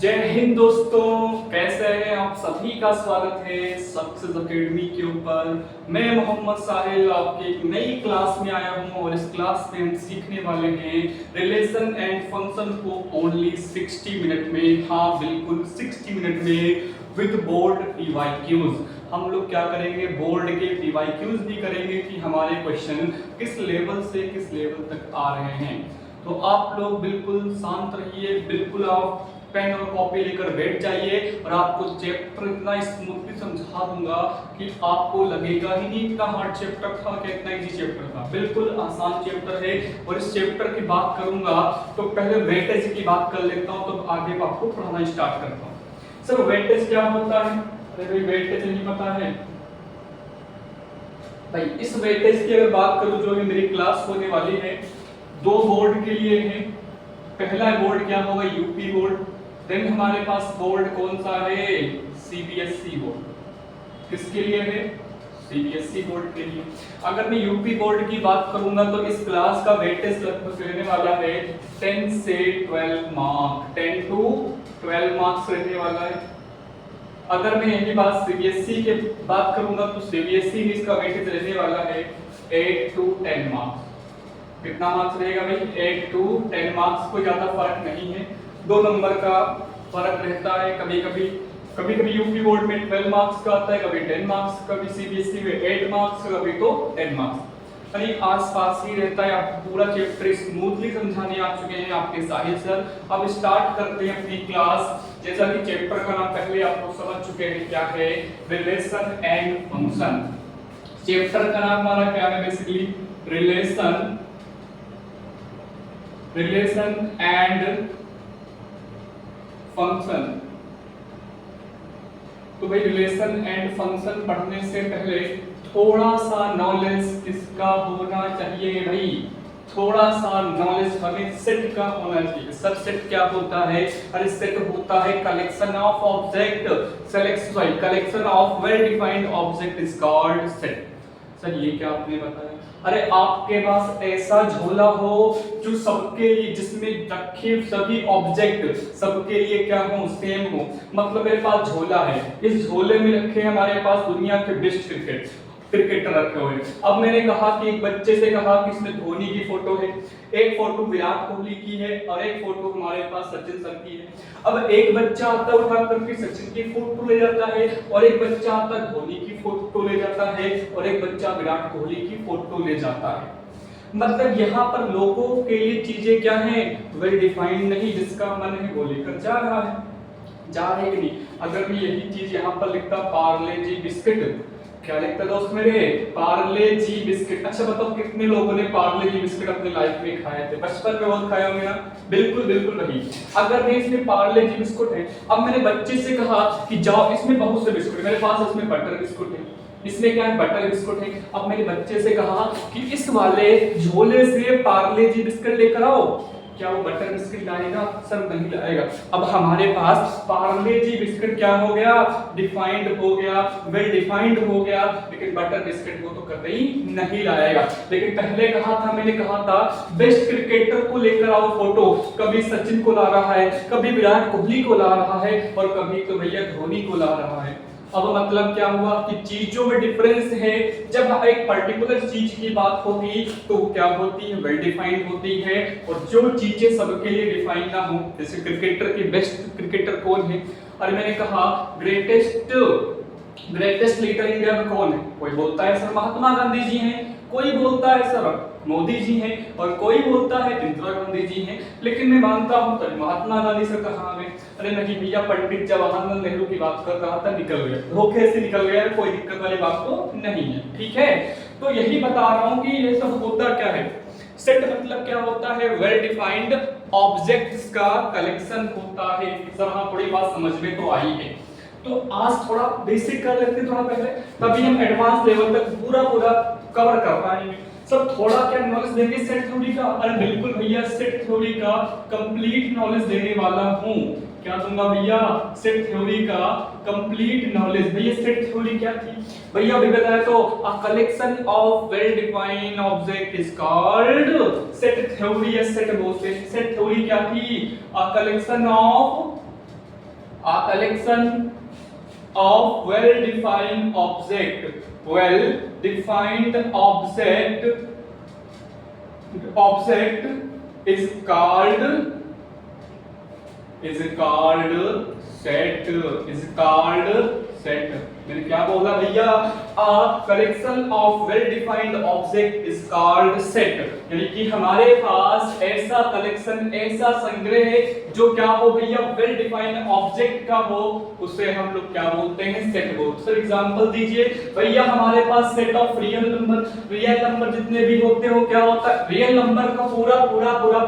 जय हिंद दोस्तों, कैसे हैं आप सभी का स्वागत है सक्सेस एकेडमी के ऊपर। मैं मोहम्मद साहिल आपकी एक नई क्लास में आया हूं और इस क्लास में हम सीखने वाले हैं रिलेशन एंड फंक्शन को ओनली 60 मिनट में। हाँ बिल्कुल 60 मिनट में विद बोर्ड पीवाईक्यूज। हम लोग क्या करेंगे, बोर्ड के पीवाईक्यूज भी करेंगे कि हमारे क्वेश्चन किस लेवल से किस लेवल तक आ रहे हैं। तो आप लोग बिल्कुल शांत रहिए, बिल्कुल आप पेन और कॉपी लेकर बैठ जाइए और आपको चैप्टर इतना स्मूथली समझा दूंगा कि आपको लगेगा ही नहीं इतना हार्ड चैप्टर था, कि इतना इजी चैप्टर था। बिल्कुल आसान चैप्टर है और इस चैप्टर की बात करूंगा तो पहले वेटेज की बात कर लेता हूं, तो आगे आपको पढ़ाना स्टार्ट करता हूं। सर वेटेज क्या होता है? अरे भाई वेटेज नहीं पता है भाई। इस वेटेज की अगर बात करूं जो मेरी क्लास होने वाली है, दो बोर्ड के लिए है। पहला बोर्ड क्या होगा, यूपी बोर्ड। देन हमारे पास बोर्ड कौन सा है, सीबीएसई बोर्ड। किसके लिए है? सीबीएसई बोर्ड के लिए। अगर मैं यूपी बोर्ड की बात करूंगा तो इस क्लास का वेटेज लगभग रहने वाला है 10 से 12 मार्क, 10 to 12 मार्क्स रहने वाला है। अगर मैं यही बात सीबीएसई के बात करूंगा तो सीबीएसई में इसका वेटेज रहने वाला है 8 to 10 मार्क्स। कितना मार्क्स रहेगा भाई? 8 to 10 मार्क्स। कोई ज्यादा फर्क नहीं है, 2 नंबर का फर्क रहता है। कभी कभी यूपी बोर्ड में 12 मार्क्स का आता है, कभी 10 मार्क्स, कभी सीबीएसई में 8 मार्क्स, कभी तो 10 मार्क्स। यानी आसपास ही रहता है। आपको पूरा चैप्टर स्मूथली समझाने आ चुके हैं आपके साहिल सर। अब स्टार्ट करते हैं अपनी क्लास। जैसा कि चैप्टर का नाम पहले आप लोग समझ चुके हैं क्या है, रिलेशन एंड फंक्शन। चैप्टर का नाम हमारा क्या है, बेसिकली रिलेशन एंड फंक्शन। तो भाई रिलेशन एंड फंक्शन पढ़ने से पहले थोड़ा सा नॉलेज किसका होना चाहिए भाई? थोड़ा सा नॉलेज हमें सेट का होना चाहिए। सब सेट क्या होता है? अरे सेट होता है collection of object, collection of well defined object is called set. Sir ये क्या आपने बताया? अरे आपके पास ऐसा झोला हो जो सबके लिए, जिसमें रखे सभी ऑब्जेक्ट सबके लिए क्या हो, सेम हो। मतलब मेरे पास झोला है, इस झोले में रखे हमारे पास दुनिया के बेस्ट क्रिकेटर रखे हुए। अब मैंने कहा कि एक बच्चे से कहा कि इसमें धोनी की फोटो है, एक फोटो विराट कोहली की है और एक फोटो हमारे पास सचिन सर की है। अब एक बच्चा आता है उठा करके सचिन की फोटो ले जाता है और एक बच्चा आता है धोनी की फोटो ले जाता है और एक बच्चा विराट कोहली की फोटो ले जाता है। मतलब यहाँ पर लोगों के लिए चीजें क्या हैं, वेल डिफाइंड नहीं, जिसका मन है वो लेकर जा रहा है, जा रहे कि नहीं। अगर मैं यही चीज यहाँ पर लिखता पार्ले जी बिस्किट, क्या लिखता दोस्त मेरे, पार्ले जी बिस्किट। अच्छा बताओ कितने लोगों ने पार्ले जी बिस्किट अपने लाइफ में खाए थे? बचपन में बहुत खाया होंगे ना। बिल्कुल बिल्कुल वही। अगर मैं इसमें पार्ले जी बिस्कुट है, अब मैंने बच्चे से कहा कि जाओ, इसमें बहुत से बिस्कुट, मेरे पास इसमें बटर बिस्कुट है, इसमें क्या है, बटर बिस्कुट है। अब मैंने बच्चे से कहा कि इस वाले झोले से पार्ले जी बिस्किट लेकर आओ, क्या वो बटर बिस्किट लाएगा? सर नहीं लाएगा। अब हमारे पास पार्ले जी बिस्किट क्या हो गया, डिफाइंड हो गया, वेल डिफाइंड हो गया, लेकिन बटर बिस्किट वो तो कतई नहीं लाएगा। लेकिन पहले कहा था, मैंने कहा था बेस्ट क्रिकेटर को लेकर आओ फोटो, कभी सचिन को ला रहा है, कभी विराट कोहली को ला रहा है और कभी तो भैया धोनी को ला रहा है। अब मतलब क्या हुआ कि चीजों में डिफरेंस है। जब एक पर्टिकुलर चीज की बात होगी तो क्या होती है, वेल डिफाइंड होती है। और जो चीजें सबके लिए डिफाइंड ना हो, जैसे क्रिकेटर की बेस्ट क्रिकेटर कौन है? अरे मैंने कहा ग्रेटेस्ट लीडर इंडिया में कौन है? कोई बोलता है सर महात्मा गांधी जी हैं, कोई बोलता है सर मोदी जी हैं और कोई बोलता है इंदिरा गांधी जी हैं। लेकिन मैं मानता हूं तो महात्मा गांधी सर कहां गए? अरे नहीं भैया, पंडित जवाहरलाल नेहरू की बात कर रहा था, निकल गया, धोखे से निकल गया, कोई दिक्कत वाली बात तो नहीं है। ठीक है, तो यही बता रहा हूं कि ये सब होता क्या है। सेट मतलब क्या होता है, वेल डिफाइंड ऑब्जेक्ट्स का कलेक्शन होता है। सर हाँ थोड़ी बात समझ में तो आई है। तो आज थोड़ा बेसिक कर लेते हैं थोड़ा पहले, तभी हम एडवांस लेवल तक पूरा कवर कर पाएंगे। सब थोड़ा क्या नॉलेज देंगे सेट थ्योरी का? अरे बिल्कुल भैया, सेट थ्योरी का कंप्लीट नॉलेज देने वाला हूं। क्या दूंगा भैया? सेट थ्योरी का कंप्लीट नॉलेज। भैया सेट थ्योरी क्या थी भैया? अभी बताया तो a collection of well defined object is called set theory या सेट बोलते हैं। सेट थ्योरी क्या थी? A collection of A collection of well-defined object is called set. मैंने क्या बोला भैया? A collection of well-defined object is called set. यानी कि हमारे पास ऐसा कलेक्शन, ऐसा संग्रह है जो क्या हो भैया? वेल डिफाइंड ऑब्जेक्ट का हो, उसे हम लोग क्या बोलते हैं? सेट बोलते हैं। सर एग्जांपल दीजिए भैया। हमारे पास सेट ऑफ रियल नंबर जितने भी होते हो क्या होता है? रियल नंबर का पूरा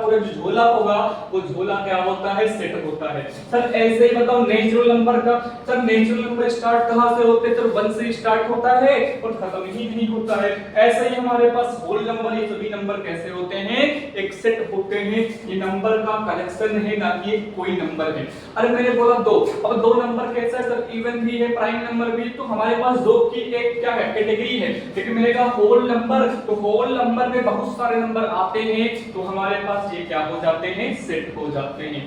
जो झोला होगा वो झोला क्या होता है? सेट होता है। सर ऐसे ही बताओ नेचुरल नंबर का। सर नेचुरल नंबर स्टार्ट कहां से होते हैं? तो 1 से स्टार्ट होता है और खत्म ही नहीं होता है। ऐसे ही हमारे पास होल नंबर, ये सभी नंबर कैसे होते हैं? एक सेट होते हैं। ये नंबर का कलेक्शन है, ना कि कोई नंबर है। अरे मैंने बोला 2, अब 2 नंबर कैसा है सर? इवन भी है, प्राइम नंबर भी। तो हमारे पास 2 की एक क्या है? कैटेगरी है। लेकिन मिलेगा होल नंबर, तो होल नंबर में बहुत सारे नंबर आते हैं, तो हमारे पास ये क्या हो जाते हैं? सेट हो जाते हैं।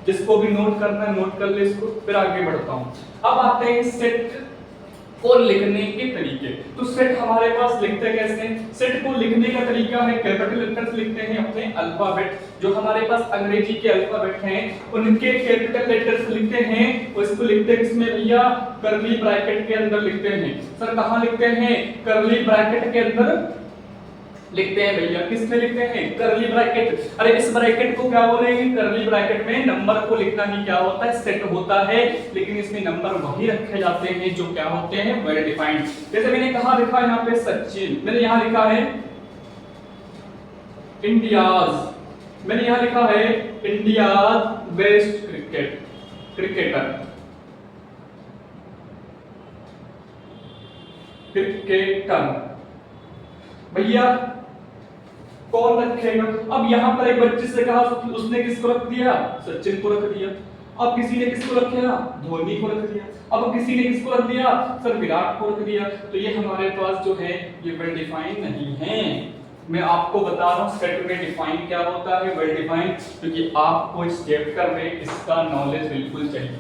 जिसको भी नोट करना है नोट कर ले इसको, फिर आगे बढ़ता हूं। अब आते हैं सेट को लिखने के तरीके। तो सेट हमारे पास लिखते कैसे? सेट को लिखने का तरीका है, कैपिटल लेटर्स लिखते हैं अपने अल्फाबेट, जो हमारे पास अंग्रेजी के अल्फाबेट हैं उनके कैपिटल लेटर्स लिखते हैं। उसको लिखते हैं किसमें भैया? कर्ली ब्रैकेट के अंदर लिखते हैं। सर कहां लिखते हैं? कर्ली ब्रैकेट के अंदर लिखते हैं भैया। किसमें लिखते हैं? Curly bracket. अरे इस ब्रैकेट को क्या बोलेंगे? कर्ली ब्रैकेट में नंबर को लिखना ही क्या होता है? सेट होता है। लेकिन इसमें नंबर वही रखे जाते हैं जो क्या होते हैं? Well defined. जैसे मैंने कहा लिखा यहाँ पे सचिन, मैंने यहाँ लिखा है इंडियाज, मैंने यहाँ लिखा है इंडियाज बेस्ट क्रिकेटर भैया कौन रखेगा? अब यहाँ पर एक बच्चे से कहा, उसने किसको रख दिया? सचिन को रख दिया। अब किसी ने किसको रख दिया? धोनी को रख दिया। अब किसी ने किसको रख दिया? सर विराट को रख दिया। तो ये हमारे पास जो है ये वेल डिफाइंड नहीं है। मैं आपको बता रहा हूँ सेट में डिफाइन क्या होता है, वेल डिफाइंड, क्योंकि आपको इस चैप्टर में इसका नॉलेज बिल्कुल चाहिए।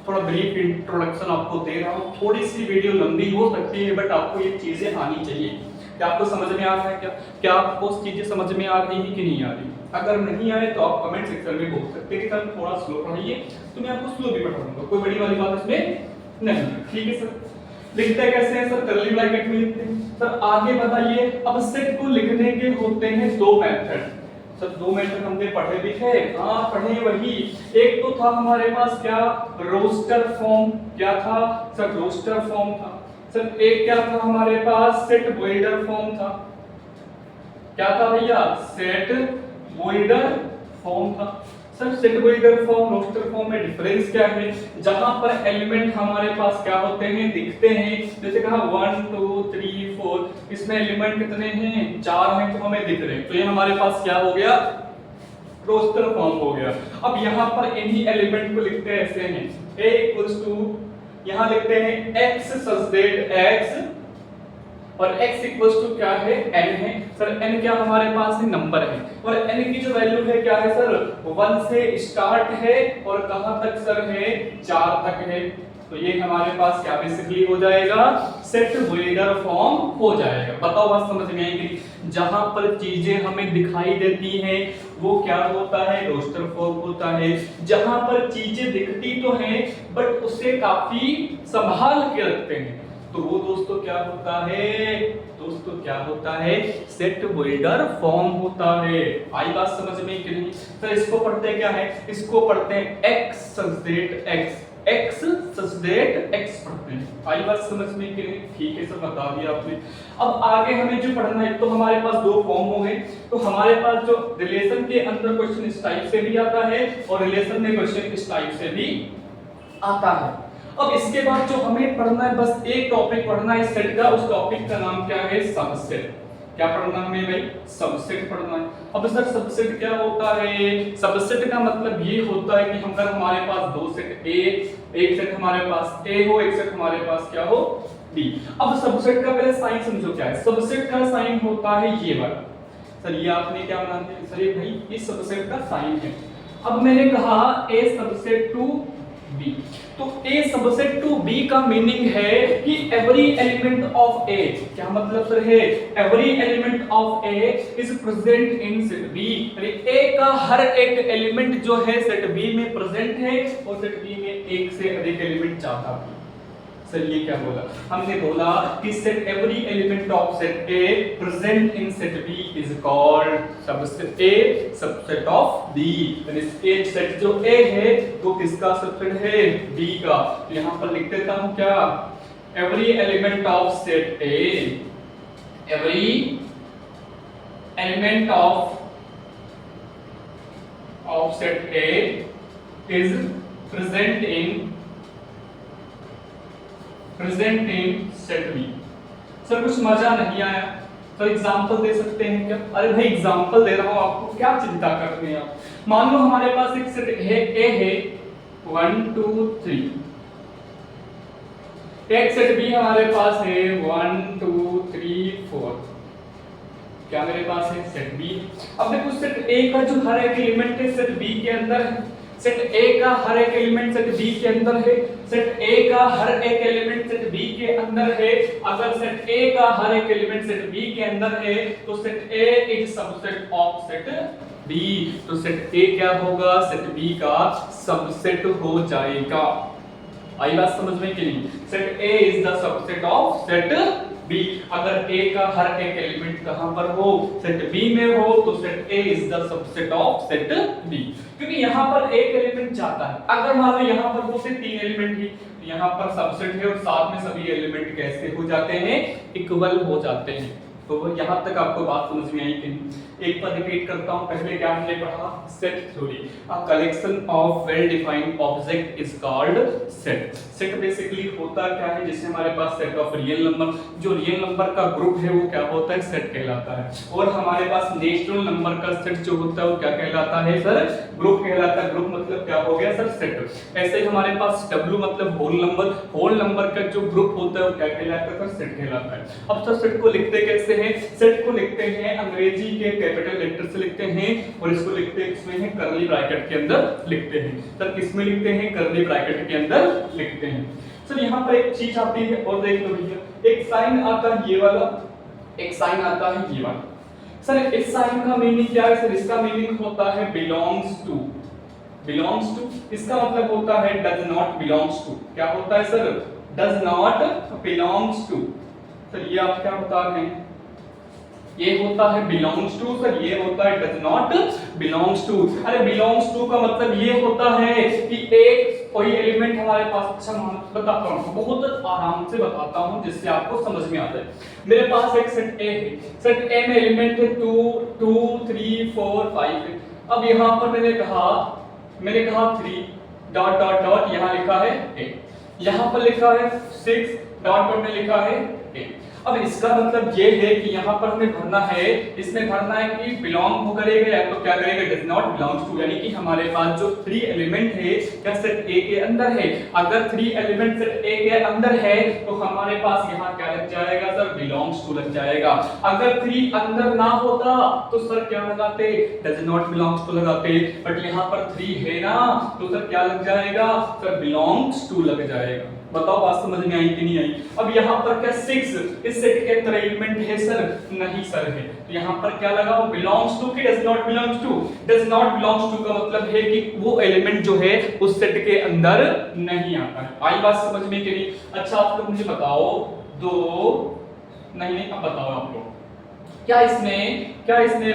थोड़ा ब्रीफ इंट्रोडक्शन आपको दे रहा हूँ, थोड़ी सी वीडियो लंबी हो सकती है बट आपको ये चीजें आनी चाहिए। क्या आपको समझ में आ रहा है? क्या आपको चीजें समझ में आ रही है कि नहीं आ रही? अगर नहीं आए तो आप कमेंट सेक्शन में बोल सकते हैं कि सर थोड़ा स्लो पढ़ाइए, तो मैं आपको स्लो भी पढ़ाऊंगा, कोई बड़ी वाली बात इसमें नहीं। ठीक है सर। लिखते हैं कैसे हैं सर? कर्ली ब्रैकेट में लिखते हैं। सर आगे बताइए। अब सेट को लिखने के होते हैं 2 मेथड। सर 2 मेथड हमने पढ़े भी थे। हाँ पढ़े वही। एक तो था हमारे पास क्या? Roster form. क्या था सर? रोस्टर फॉर्म था। सर एक क्या था हमारे पास? सेट बिल्डर फॉर्म था। क्या था भैया? सेट बिल्डर फॉर्म था। Sir set builder form roster form में डिफरेंस क्या है? जहां पर एलिमेंट हमारे पास क्या होते हैं? दिखते हैं। जैसे कहा 1 2 3 4, इसमें एलिमेंट कितने हैं? 4 हैं, तो हमें दिख रहे हैं। तो ये हमारे पास क्या हो गया? रोस्टर फॉर्म हो गया। अब यहाँ पर इन्हीं एलिमेंट को लिखते हैं ऐसे हैं, a इक्वल्स टू, यहाँ लिखते हैं x सच दैट x, और x इक्वल्स टू क्या है? n है। सर n क्या हमारे पास है? नंबर है। और n की जो वैल्यू है क्या है सर? 1 से स्टार्ट है और कहां तक सर है? 4 तक है। तो ये हमारे पास क्या बेसिकली हो जाएगा? सेट बिल्डर फॉर्म हो जाएगा। बताओ बात समझ में आएगी? जहां पर चीजें हमें दिखाई देती हैं वो क्या होता है? रोस्टर फॉर्म होता है। जहां पर चीजें दिखती तो हैं बट उसे काफी संभाल के रखते हैं, तो वो दोस्तों क्या होता है? दोस्तों क्या होता है? सेट बिल्डर फॉर्म होता है। आई बात समझ में कि नहीं? तो इसको पढ़ते क्या है? इसको पढ़ते हैं x such that x, x such that x पढ़ते हैं। आई बात समझ में कि नहीं? ठीक है सर, बता दिया आपने। अब आगे हमें जो पढ़ना है, तो हमारे पास 2 फॉर्म हो गए। तो हमारे पास जो रिलेशन के अंदर क्वेश्चन इस टाइप से भी आता है और रिलेशन में क्वेश्चन इस टाइप से भी आता है। अब इसके बाद जो हमें पढ़ना है, बस एक टॉपिक पढ़ना है सेट का। उस टॉपिक का नाम क्या है? सबसेट। क्या पढ़ना है भाई? सबसेट पढ़ना है। अब सर सबसेट क्या होता है? सबसेट का मतलब ये होता है कि अगर हमारे पास 2 सेट A, एक सेट हमारे पास A हो, एक सेट हमारे पास क्या हो? B। अब सबसेट का पहले साइन समझो क्या है। सबसेट का साइन होता है ये वाला। सर ये आपने क्या बना दिया? सर ये भाई ये सबसेट का साइन है। अब मैंने कहा A सबसेट टू बी। तो ए सबसेट टू बी का मीनिंग है कि एवरी एलिमेंट ऑफ ए, क्या मतलब सर है, every element of A is present in set B. A का हर एक एलिमेंट जो है सेट बी में प्रेजेंट है और सेट बी में एक से अधिक एलिमेंट चाहता है। सर ये क्या बोला, हमने बोला कि set every element of set A present in set B is called subset A subset of B. यानी सेट जो ए है वो किसका सबसेट है, बी का। तो यहां पर लिख देता हूं क्या, every element of set A, every element of set A is present in set B. Sir कुछ मजा नहीं आया, तो एग्जांपल दे सकते हैं क्या? अरे भाई एग्जांपल दे रहा हूं आपको, क्या चिंता कर रहे हैं आप। मान लो हमारे पास एक सेट है ए है 1 2 3, एक सेट बी हमारे पास है 1 2 3 4, क्या मेरे पास है सेट बी। अब देखो सेट ए का जो हर एक एलिमेंट है सेट बी के अंदर है, सेट ए का हर एक एलिमेंट सेट बी के अंदर है, सेट ए का हर एक एलिमेंट सेट बी के अंदर है। अगर सेट ए का हर एक एलिमेंट सेट बी के अंदर है तो set A is subset of set B. तो सेट ए क्या होगा, सेट बी का सबसेट हो जाएगा। आई बात समझ में कि नहीं? Set A is the subset of set B. अगर ए का हर एक एलिमेंट कहां पर हो, सेट बी में हो, तो set A is the subset of set B. क्योंकि यहां पर एक एलिमेंट चाहता है, अगर मान लो यहां पर होते 3 एलिमेंट ही, यहां पर सबसेट है और साथ में सभी एलिमेंट कैसे हो जाते हैं, इक्वल हो जाते हैं। तो यहां तक आपको बात समझ में आई कि नहीं? एक बार रिपीट करता हूं, पहले क्या हमने पढ़ा, set theory. A collection of well defined object is called set. Set basically होता क्या है, जैसे हमारे पास सेट ऑफ रियल नंबर, जो रियल नंबर का ग्रुप है वो क्या होता है, सेट कहलाता है। और हमारे पास नेचुरल नंबर का सेट जो होता है वो क्या कहलाता है सर, ग्रुप कहलाता है। ग्रुप मतलब क्या हो गया सर, सेट। ऐसे ही हमारे पास W मतलब होल नंबर, होल नंबर का जो ग्रुप होता है वो क्या कहलाता है, सेट कहलाता है। अब सर सेट को लिखते कैसे हैं, सेट को लिखते हैं अंग्रेजी के कैपिटल लेटर से लिखते हैं और इसको लिखते हैं किसमें है, करली ब्रैकेट के अंदर लिखते हैं। सर किसमें लिखते हैं, करली ब्रैकेट के अंदर लिखते हैं। सर यहाँ पर एक चीज आती है और देख लो भैया, एक साइन आता है ये वाला, एक साइन आता है ये वाला। सर इस साइन का मीनिंग क्या है सर, इसका मीनिंग होता है बिलोंग्स टू। बिलोंग्स टू इसका मतलब होता है डज नॉट बिलोंग्स टू। क्या होता है sir, does not belongs to. Sir ये आप क्या बता रहे हैं, ये होता है बिलोंग्स टू, सर ये होता है डज नॉट बिलोंग्स टू। अरे बिलोंग्स टू का मतलब ये होता है कि एक कोई एलिमेंट हमारे पास, अच्छा बताता हूँ, बहुत आराम से बताता हूँ जिससे आपको समझ में आ जाए। मेरे पास एक सेट ए है, सेट ए में एलिमेंट है 2 2 3 4 5 है। अब यहाँ पर मैंने कहा 3 डॉट डॉट डॉट, यहाँ लिखा है ए, यहाँ पर लिखा है 6 डॉट डॉट में लिखा है ए। अब इसका मतलब ये है कि यहाँ पर हमें भरना है, इसमें भरना है कि बिलोंग हो करेगा या तो क्या करेगा, डज नॉट बिलोंग्स टू। यानी कि हमारे पास जो 3 एलिमेंट है क्या सेट ए के अंदर है। अगर 3 एलिमेंट सेट ए के अंदर है तो हमारे पास यहाँ क्या लग जाएगा सर, बिलोंग्स टू लग जाएगा। अगर 3 अंदर ना होता तो सर क्या लगाते, डज नॉट बिलोंग्स टू लगाते। बट यहाँ पर 3 है ना, तो सर क्या लग जाएगा सर, बिलोंग्स टू लग जाएगा। बताओ बात समझ में आई कि नहीं आई? अब यहाँ पर क्या 6 इस सेट के अंदर एलिमेंट है सर, नहीं सर है, तो यहाँ पर क्या लगाओ, बिलोंग्स टू कि does not belongs to. Does not belongs to का मतलब है कि वो एलिमेंट जो है उस सेट के अंदर नहीं आता है। आई बात समझ में कि नहीं? अच्छा आप लोग मुझे बताओ, नहीं अब बताओ आप लोग, क्या इसमें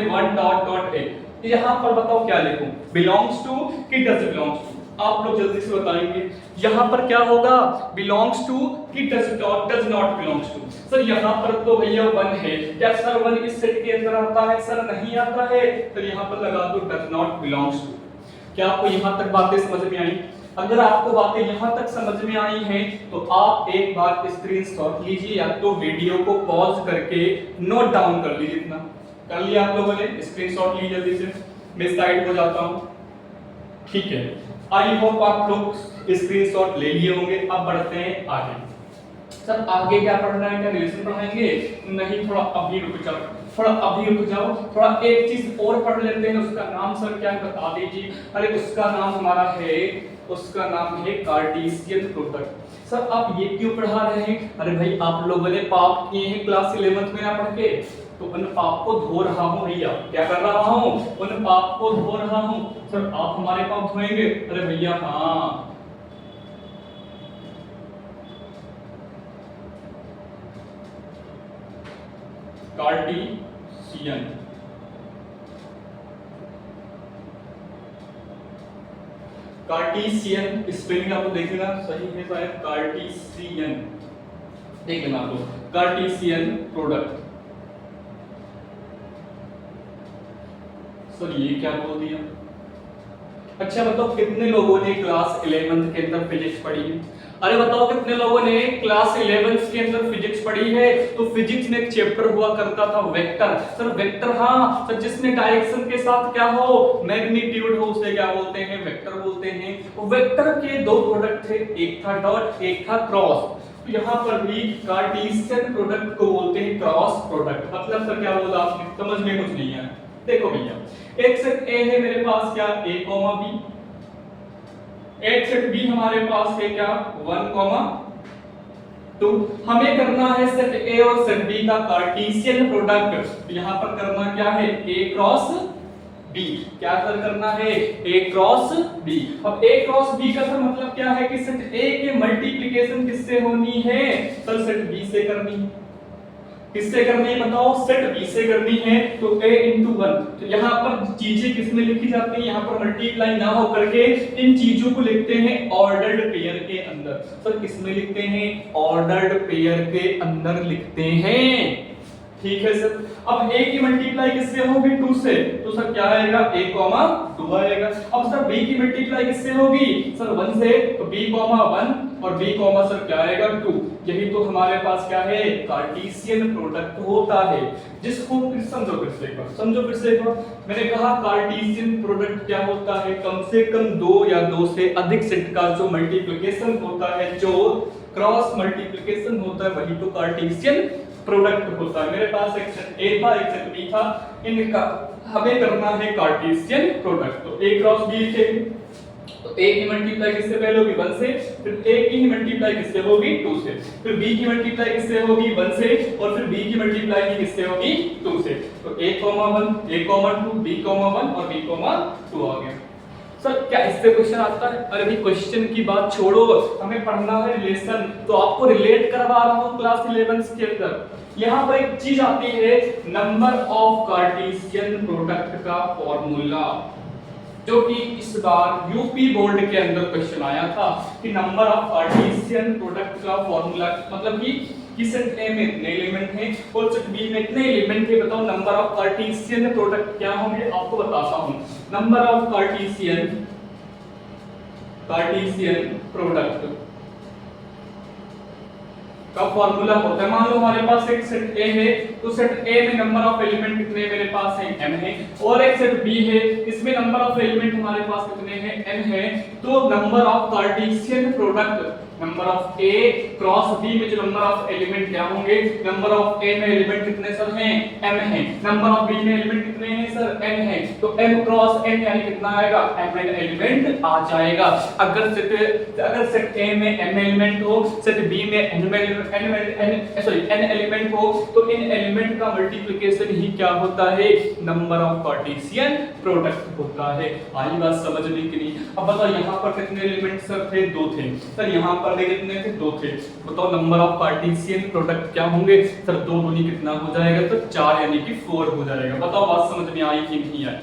1 डॉट डॉट ए, यहाँ पर बताओ क्या लिखूं, बिलोंग्स टू कि डज बिलोंग्स टू? आप लोग जल्दी से बताएंगे। यहाँ पर क्या होगा, बिलोंग्स टू कि does not belongs to? Sir यहाँ पर तो भैया 1 है, क्या सर 1 इस सेट के अंदर आता है? सर नहीं आता है, तो यहाँ पर लगा दो डज नॉट बिलोंग्स टू। क्या आपको यहाँ तक बातें समझ में आई? अगर आपको बातें यहाँ तक समझ में आई हैं तो आप एक बार स्क्रीनशॉट लीजिए या तो वीडियो को पॉज करके नोट डाउन कर लीजिए। इतना कर लिया आप लोगों ने? स्क्रीनशॉट लीजिए जल्दी से, मैं साइड हो जाता हूँ, ठीक है। आई होप आप लोग स्क्रीनशॉट ले लिए होंगे। अब बढ़ते हैं आगे। सर आगे क्या पढ़ना है, क्या रिलेशन पढ़ाएंगे? नहीं, थोड़ा अभी रुक जाओ। थोड़ा अभी रुक जाओ, थोड़ा एक चीज और पढ़ लेते हैं। उसका नाम सर क्या है बता दीजिए। अरे उसका नाम हमारा है, उसका नाम है कार्टेशियन प्रोडक्ट। सर आप ये क्यों पढ़ा रहे हैं? अरे भाई आप लोगों ने पाप किए हैं क्लास 11th में ना पढ़ के, तो उन पाप को धो रहा हूं भैया। क्या कर रहा हूं? उन पाप को धो रहा हूं। सर आप हमारे पाप धोएंगे? अरे भैया हाँ, कार्टेशियन। कार्टेशियन स्पेलिंग आपको देखना सही है शायद, कार्टेशियन देख लेना आप लोग, कार्टेशियन प्रोडक्ट। सर ये क्या बोल दिया? अच्छा बताओ कितने लोगों ने क्लास 11th के अंदर फिजिक्स पढ़ी है? अरे बताओ कितने लोगों ने क्लास 11th के अंदर फिजिक्स पढ़ी है? तो फिजिक्स में एक चैप्टर हुआ करता था वेक्टर। सर वेक्टर, हाँ सर, जिसमें डायरेक्शन के साथ क्या हो, मैग्नीट्यूड हो, उसे क्या बोलते हैं? वेक्टर बोलते हैं। तो वेक्टर के दो प्रोडक्ट थे, एक था डॉट, एक था क्रॉस। तो यहाँ पर भी कार्टेशियन प्रोडक्ट को बोलते हैं क्रॉस प्रोडक्ट। मतलब सर क्या बोला आपने? समझ में कुछ नहीं है। देखो भैया, एक सेट ए है मेरे पास क्या, a, b। एक सेट बी हमारे पास है क्या, 1, 2। हमें करना है सेट ए और सेट बी का कार्टेशियन प्रोडक्ट। तो यहां पर करना क्या है, a क्रॉस b। क्या सर करना है, a क्रॉस b। अब a क्रॉस b का सर मतलब क्या है कि सेट a के मल्टीप्लिकेशन किससे होनी है? सर सेट b से करनी है। किससे करनी है बताओ? सेट बी से करनी है। तो a into 1, तो यहाँ पर चीजें किसमें लिखी जाती हैं? यहाँ पर मल्टीप्लाई ना हो करके इन चीजों को लिखते हैं ऑर्डर्ड पेयर के अंदर। सर किसमें लिखते हैं? ऑर्डर्ड पेयर के अंदर लिखते हैं। ठीक है सर। अब a की मल्टीप्लाई किससे होगी? 2 से। तो सर क्या आएगा, a, 2 आएगा। अब सर b की मल्टीप्लाई किससे होगी? सर 1 से। तो b, 1 और b, सर क्या आएगा, 2। यही तो हमारे पास क्या है, कार्टेशियन प्रोडक्ट होता है। जिसको फिर समझो, फिर से एक बार समझो, फिर से एक बार। मैंने कहा कार्टेशियन प्रोडक्ट क्या होता है? कम से कम 2 या 2 से अधिक सेट का जो मल्टीप्लिकेशन होता है, जो क्रॉस मल्टीप्लिकेशन होता है, वही तो कार्टेशियन प्रोडक्ट होता है। मेरे पास एक सेट ए था, एक सेट बी था, इनका हमें करना है कार्टेशियन प्रोडक्ट। तो a क्रॉस b लिखेंगे, तो a की मल्टीप्लाई किससे पहले होगी? 1 से। फिर a की मल्टीप्लाई किससे होगी? 2 से। फिर b की मल्टीप्लाई किससे होगी? 1 से। और फिर b की मल्टीप्लाई भी किससे होगी? 2 से। तो a, 1, a, 2, b, 1 और b, 2 आ गया। सर क्या इससे क्वेश्चन आता है? अरे भाई क्वेश्चन की बात छोड़ो, हमें पढ़ना है रिलेशन। तो आपको रिलेट करवा रहा हूं क्लास 11 के अंदर। यहां पर एक चीज आती है, नंबर ऑफ कार्टेशियन प्रोडक्ट का फॉर्मूला, जो कि इस बार यूपी बोर्ड के अंदर क्वेश्चन आया था कि नंबर ऑफ कार्टेशियन प्रोडक्ट का फॉर्मूला, मतलब कि सेट ए में इतने एलिमेंट हैं और सेट बी में इतने एलिमेंट हैं। बताओ नंबर ऑफ कार्टेशियन प्रोडक्ट क्या होंगे? आपको बताता हूं। नंबर ऑफ कार्टेशियन प्रोडक्ट का फॉर्मूला होता है, मान लो हमारे पास एक सेट ए है, तो सेट ए में नंबर ऑफ एलिमेंट कितने मेरे पास है? m है। और एक सेट बी है, इसमें नंबर ऑफ एलिमेंट हमारे पास कितने हैं? n है। तो number of Cartesian product, number of a cross b में जो नंबर ऑफ एलिमेंट क्या होंगे? नंबर ऑफ a में एलिमेंट कितने सर हैं? m है। नंबर ऑफ b में एलिमेंट कितने हैं सर? n है। तो m क्रॉस n यानी कितना आएगा? m एलिमेंट आ जाएगा। अगर सेट a में m एलिमेंट हो, सेट b में n एलिमेंट हो, तो इन एलिमेंट का मल्टीप्लिकेशन ही क्या होता है? नंबर ऑफ कार्टेशियन प्रोडक्ट होता है। आई बात समझ में कि नहीं? अब बताओ यहाँ पर कितने एलिमेंट सर थे? 2 थे। सर यहाँ पर कितने थे? 2 थे। बताओ नंबर ऑफ कार्टेशियन प्रोडक्ट क्या होंगे? सर 2 दूनी कितना हो जाएगा? तो 4 यानी कि 4 हो जाएगा। बताओ बात समझ में आई कि नहीं आई?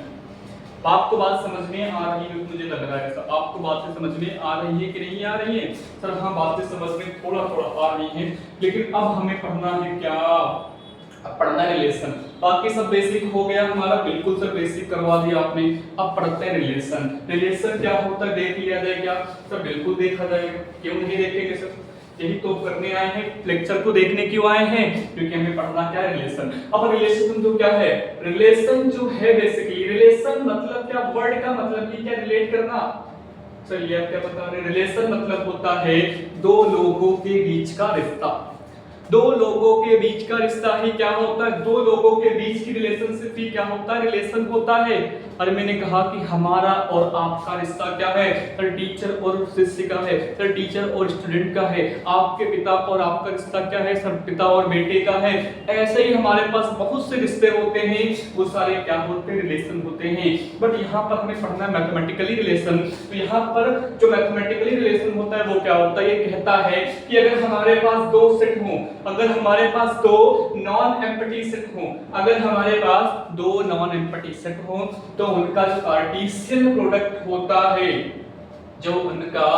आपको बात समझ में आ रही है? मुझे लग रहा है सर आपको बातें समझ में आ रही है कि नहीं आ रही है? सर हाँ, बातें समझ में थोड़ा थोड़ा आ रही हैं, लेकिन अब हमें पढ़ना है क्या? अब पढ़ना है रिलेशन। बाकी सब बेसिक हो गया हमारा, बिल्कुल सर बेसिक करवा दिया आपने। अब पढ़ते हैं रिलेशन। रिलेशन क्या होता है देख लिया जाए क्या? सर बिल्कुल देखा जाएगा, क्यों नहीं देखेंगे सर? यही तो करने आए हैं, लेक्चर को देखने क्यों आए हैं? क्योंकि हमें पढ़ना क्या है? रिलेशन। अब रिलेशन तो क्या है? रिलेशन जो है बेसिकली, रिलेशन मतलब क्या? वर्ड का मतलब ही क्या? रिलेट करना। चलिए आप क्या बता रहे हैं? रिलेशन मतलब होता है दो लोगों के बीच का रिश्ता। दो लोगों के बीच का रिश्ता ही क्या होता है, दो लोगों के बीच की रिलेशनशिप ही क्या होता है, रिलेशन होता है। और मैंने कहा कि हमारा और आपका रिश्ता क्या है, सर टीचर और शिष्य का है, सर टीचर और स्टूडेंट का है। आपके पिता और आपका रिश्ता क्या है, सर पिता और बेटे का है। ऐसे ही हमारे पास बहुत से रिश्ते होते हैं, वो सारे क्या होते हैं, रिलेशन होते हैं। बट यहाँ पर हमें पढ़ना है मैथमेटिकली रिलेशन। तो यहाँ पर जो मैथमेटिकली रिलेशन होता है वो क्या होता है, ये कहता है कि अगर हमारे पास दो सेट हों, अगर हमारे पास दो नॉन एम्प्टी सेट हों, अगर हमारे पास दो नॉन एम्प्टी सेट हों, तो उनका जो कार्टेशियन प्रोडक्ट होता है, जो उनका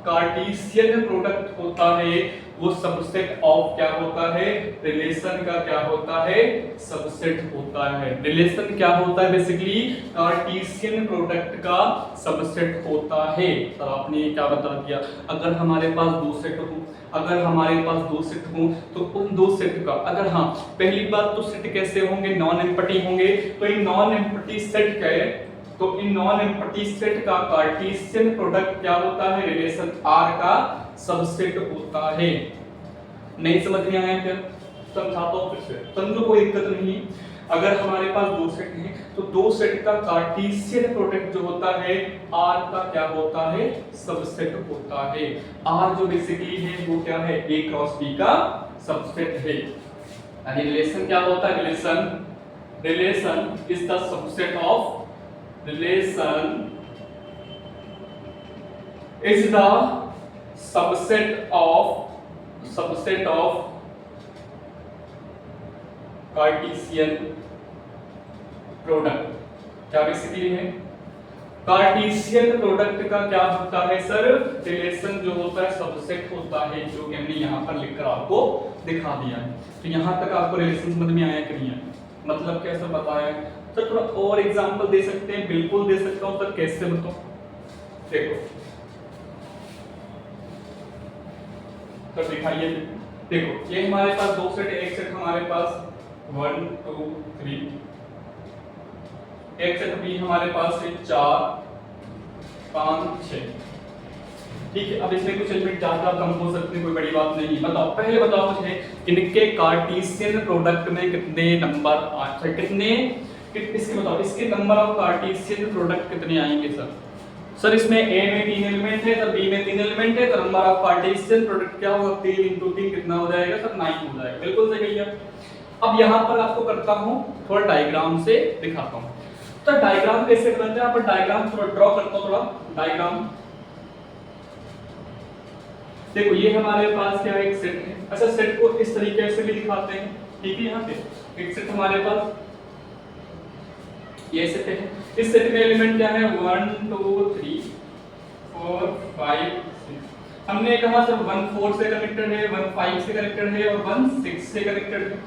कार्टेशियन प्रोडक्ट होता है, वो सबसेट ऑफ क्या होता है, रिलेशन का क्या होता है, सबसेट होता है। रिलेशन क्या होता है, बेसिकली कार्टेशियन प्रोडक्ट का सबसेट होता है। सर आपने ये क्या बता दिया, अगर हमारे पास दो सेट हो, अगर हमारे पास दो सेट हो, तो उन दो सेट का, अगर हाँ पहली बात तो सेट कैसे होंगे, नॉन एम्प्टी होंगे। तो इन नॉन एम्प्टी सेट का, तो इन नॉन एम्प्टी सेट का कार्टेशियन प्रोडक्ट क्या होता है, रिलेशन R का सबसेट होता है। नहीं समझ में आया क्या, समझाता हूं फिर से, समझो कोई दिक्कत नहीं। अगर हमारे पास दो सेट हैं, तो दो सेट का कार्टेशियन प्रोडक्ट जो होता है R का क्या होता है, सबसेट होता है। R जो बेसिकली है वो क्या है, A क्रॉस B का सबसेट है। यानी रिलेशन क्या होता है, relation is the subset of, relation is the subset of Cartesian product. क्या बेसिकली है, कार्टेशियन प्रोडक्ट का क्या होता है सर, रिलेशन जो होता है सबसेट होता है, जो कि हमने यहाँ पर लिखकर आपको दिखा दिया है। तो यहाँ तक आपको रिलेशन समझ में आया कि नहीं आया, मतलब कैसे बताया है। सर थोड़ा और एग्जांपल दे सकते हैं, बिल्कुल दे सकता हूं सर, कैसे बताओ। देखो सर दिखाइए, देखो ये हमारे पास दो सेट, एक सेट हमारे पास 1 2 3, एक सेट भी हमारे पास है 4 5 6। ठीक है, अब इसमें कुछ एलिमेंट ज्यादा कम हो सकते हैं, कोई बड़ी बात नहीं। बताओ, पहले बताओ मुझे इनके कार्टेशियन प्रोडक्ट में कितने नंबर आते, कितने, इसके बताओ, इसके नंबर ऑफ कार्टेशियन प्रोडक्ट कितने आएंगे सर। सर इसमें A में 3 एलिमेंट है, सर B में 3 एलिमेंट है, तो नंबर ऑफ कार्टेशियन प्रोडक्ट क्या होगा, 3 × 3 कितना हो जाएगा सर, 9 हो जाएगा। बिल्कुल सही है। अब यहाँ पर आपको करता हूँ थोड़ा डायग्राम से दिखाता हूँ। तो डायग्राम कैसे करते हैं, यहाँ पर डायग्राम थोड़ा ड्रॉ करता हूँ, थोड़ा डायग्राम। देखो ये हमारे पास क्या है, एक सेट है। अच्छा सेट को इस तरीके से भी दिखाते हैं, ठीक है। यहाँ पे एक सेट हमारे पास ये सेट है, इस सेट में एलिमेंट क्या है, 1 2 3 4 5 6। हमने कहा सर 1 4 से कनेक्टेड है, 1 5 से कनेक्टेड है और 1 6 से कनेक्टेड है,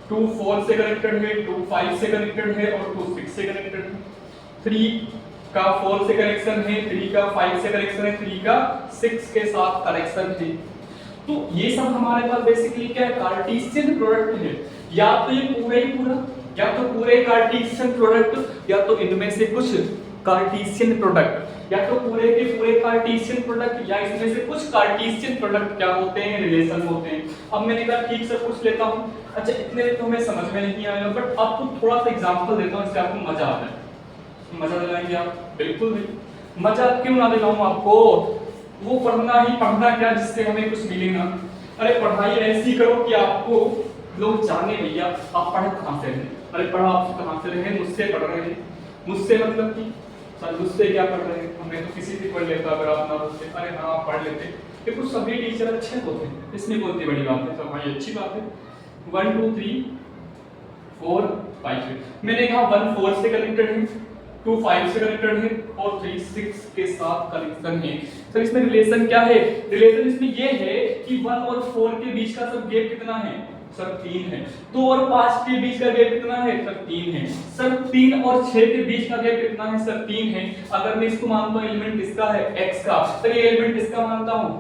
2 4 से कनेक्टेड है, 2 5 से कनेक्टेड है और 2 6 से कनेक्टेड है, 3 का 4 से कनेक्शन है, 3 का 5 से कनेक्शन है, 3 का 6 के साथ कनेक्शन है। तो ये सब हमारे पास बेसिकली क्या है, कार्टेशियन प्रोडक्ट है। या तो ये पूरा ही पूरा, या तो पूरे कार्टेशियन प्रोडक्ट, या तो इनमें से कुछ कार्टेशियन प्रोडक्ट, या तो पूरे के पूरे कार्टेशियन प्रोडक्ट, या इसमें से कुछ कार्टेशियन प्रोडक्ट क्या होते हैं, रिलेशन होते हैं। अब मैंने कहा ठीक से पूछ लेता हूं। अच्छा इतने तो हमें समझ में नहीं आएगा, बट आपको थोड़ा सा एग्जांपल देता हूं, इससे आपको मजा आ जाए। मजा दिलाएंगे आप, बिल्कुल नहीं। मजा क्यों ना दिलाऊं आपको, वो पढ़ना ही पढ़ना क्या जिससे हमें कुछ मिलेगा। अरे पढ़ाई ऐसी करो कि आपको लोग जाने भैया आप पढ़ कहां से रहे। अरे पढ़ा आप कहां से रहे, मुझसे पढ़ रहे हैं। मुझसे मतलब कि सर मुझसे क्या पढ़ रहे हैं, हमें तो किसी से पढ़ लेता अगर आप ना बोलते। अरे हाँ पढ़ लेते, देखो सभी टीचर अच्छे होते हैं, इसमें कौन सी बड़ी बात है, सब भाई अच्छी बात है। 1 2 3 4 5 मैंने कहा 1 4 से कनेक्टेड है, 2 5 से कनेक्टेड है और 3 6 के साथ कनेक्शन है। सर इसमें रिलेशन क्या है, रिलेशन इसमें ये है कि 1 और 4 के बीच का सर गैप कितना है, सर 3 है। 2 और 5 के बीच का गैप कितना है, सर 3 है। सर 3 और 6 के बीच का गैप कितना है, सर 3 है। अगर मैं इसको मानता हूं एलिमेंट किसका है, x का, सर ये एलिमेंट किसका मानता हूं,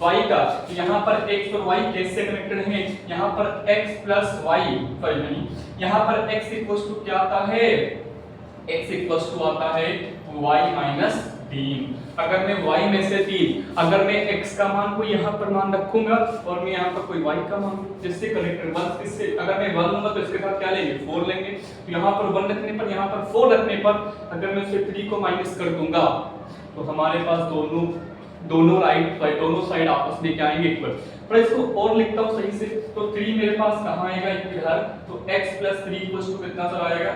y का। यहाँ पर x और y कैसे कनेक्टेड है, यहाँ पर x प्लस y, सॉरी नहीं, यहाँ पर x इक्वल्स टू क्या आता है, x इक्वल्स टू आता है y माइनस 3। अगर मैं y में से 3, अगर मैं x का मान को यहाँ पर मान रखूंगा और मैं यहाँ पर कोई y का मान, जिससे कलेक्टर 1 इससे अगर मैं 1 लूंगा तो इसके साथ क्या लेंगे 4 लेंगे। तो यहाँ पर 1 रखने पर, यहाँ पर 4 रखने पर अगर मैं उससे 3 को माइनस कर दूंगा तो हमारे पास दोनों साइड आपस में क्या आएंगे इक्वल। पर इसको और लिखता हूँ सही से, तो 3 मेरे पास कहाँ आएगा इधर, तो x + 3 कितना सर आएगा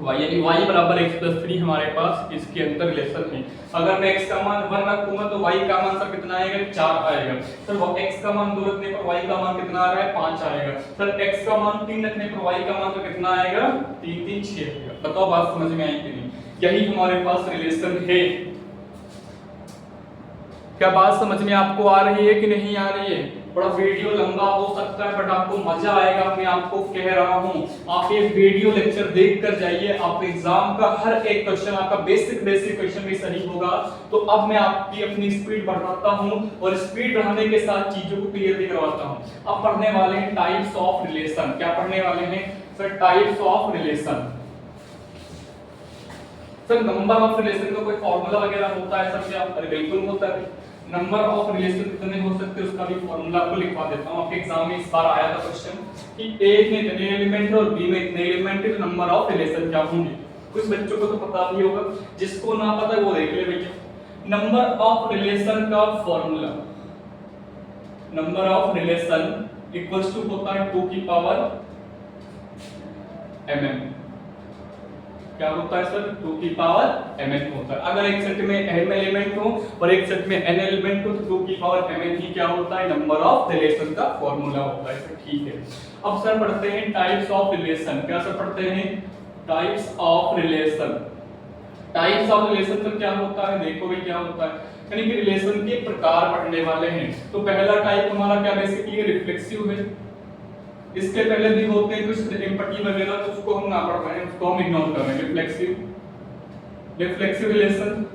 y, यानी y बराबर x + 3 हमारे पास इसके अंदर रिलेशन है। अगर मैं x का मान 1 रखूंगा तो y का मान सर कितना आएगा 4 आएगा। सर x का मान 2 रखने पर y का मान कितना आ रहा है 5 आएगा। सर x का मान 3 रखने पर y का मान तो कितना आएगा 3 3 6 आएगा। बताओ बात समझ में आई कि नहीं? यही हमारे पास रिलेशन है। क्या बात समझ में आपको आ रही है कि नहीं आ रही है? बड़ा वीडियो लंबा हो सकता है बट आपको मजा आएगा, मैं आपको कह रहा हूं। आप ये वीडियो लेक्चर देख कर जाइए, आप एग्जाम का हर एक क्वेश्चन आपका बेसिक क्वेश्चन भी सही होगा। तो अब मैं आपकी अपनी स्पीड बढ़ाता हूं और स्पीड बढ़ाने के साथ चीजों को क्लियर भी करवाता हूं। अब पढ़ने वाले हैं टाइप्स ऑफ रिलेशन। क्या पढ़ने वाले हैं sir? Types of relation. Sir number of relation का कोई फॉर्मूला वगैरह होता है सर क्या? अरे बिल्कुल होता है। नंबर ऑफ रिलेशन कितने हो सकते हैं उसका भी फॉर्मूला आपको लिखवा देता हूं। आपके एग्जाम में इस बार आया था क्वेश्चन कि ए में इतने एलिमेंट है और बी में इतने एलिमेंट है, तो नंबर ऑफ रिलेशन क्या होंगे। कुछ बच्चों को तो पता भी होगा, जिसको ना पता है वो देख ले भैया। नंबर ऑफ रिलेशन का formula, number of relation equals to होता है 2 की पावर mn। क्या होता है सर? 2 की पावर mn होता है। अगर एक सेट में m एलिमेंट हो और एक सेट में n एलिमेंट हो तो 2 की पावर mn ही क्या होता है? नंबर ऑफ रिलेशन का फॉर्मूला होता है। सर ठीक है। अब सर पढ़ते हैं टाइप्स ऑफ रिलेशन। क्या सर पढ़ते हैं? Types of relation. Types of relation sir क्या होता है? देखो भाई क्या होता है, यानी कि रिलेशन के प्रकार पढ़ने वाले हैं। तो पहला टाइप हमारा क्या बेसिकली रिफ्लेक्सिव है। इसके पहले भी होते हैं कुछ एम्पैथी वगैरह, तो उसको हम ना पढ़ रहे हैं, उसको हम इग्नोर कर रहे हैं। Reflexive relation,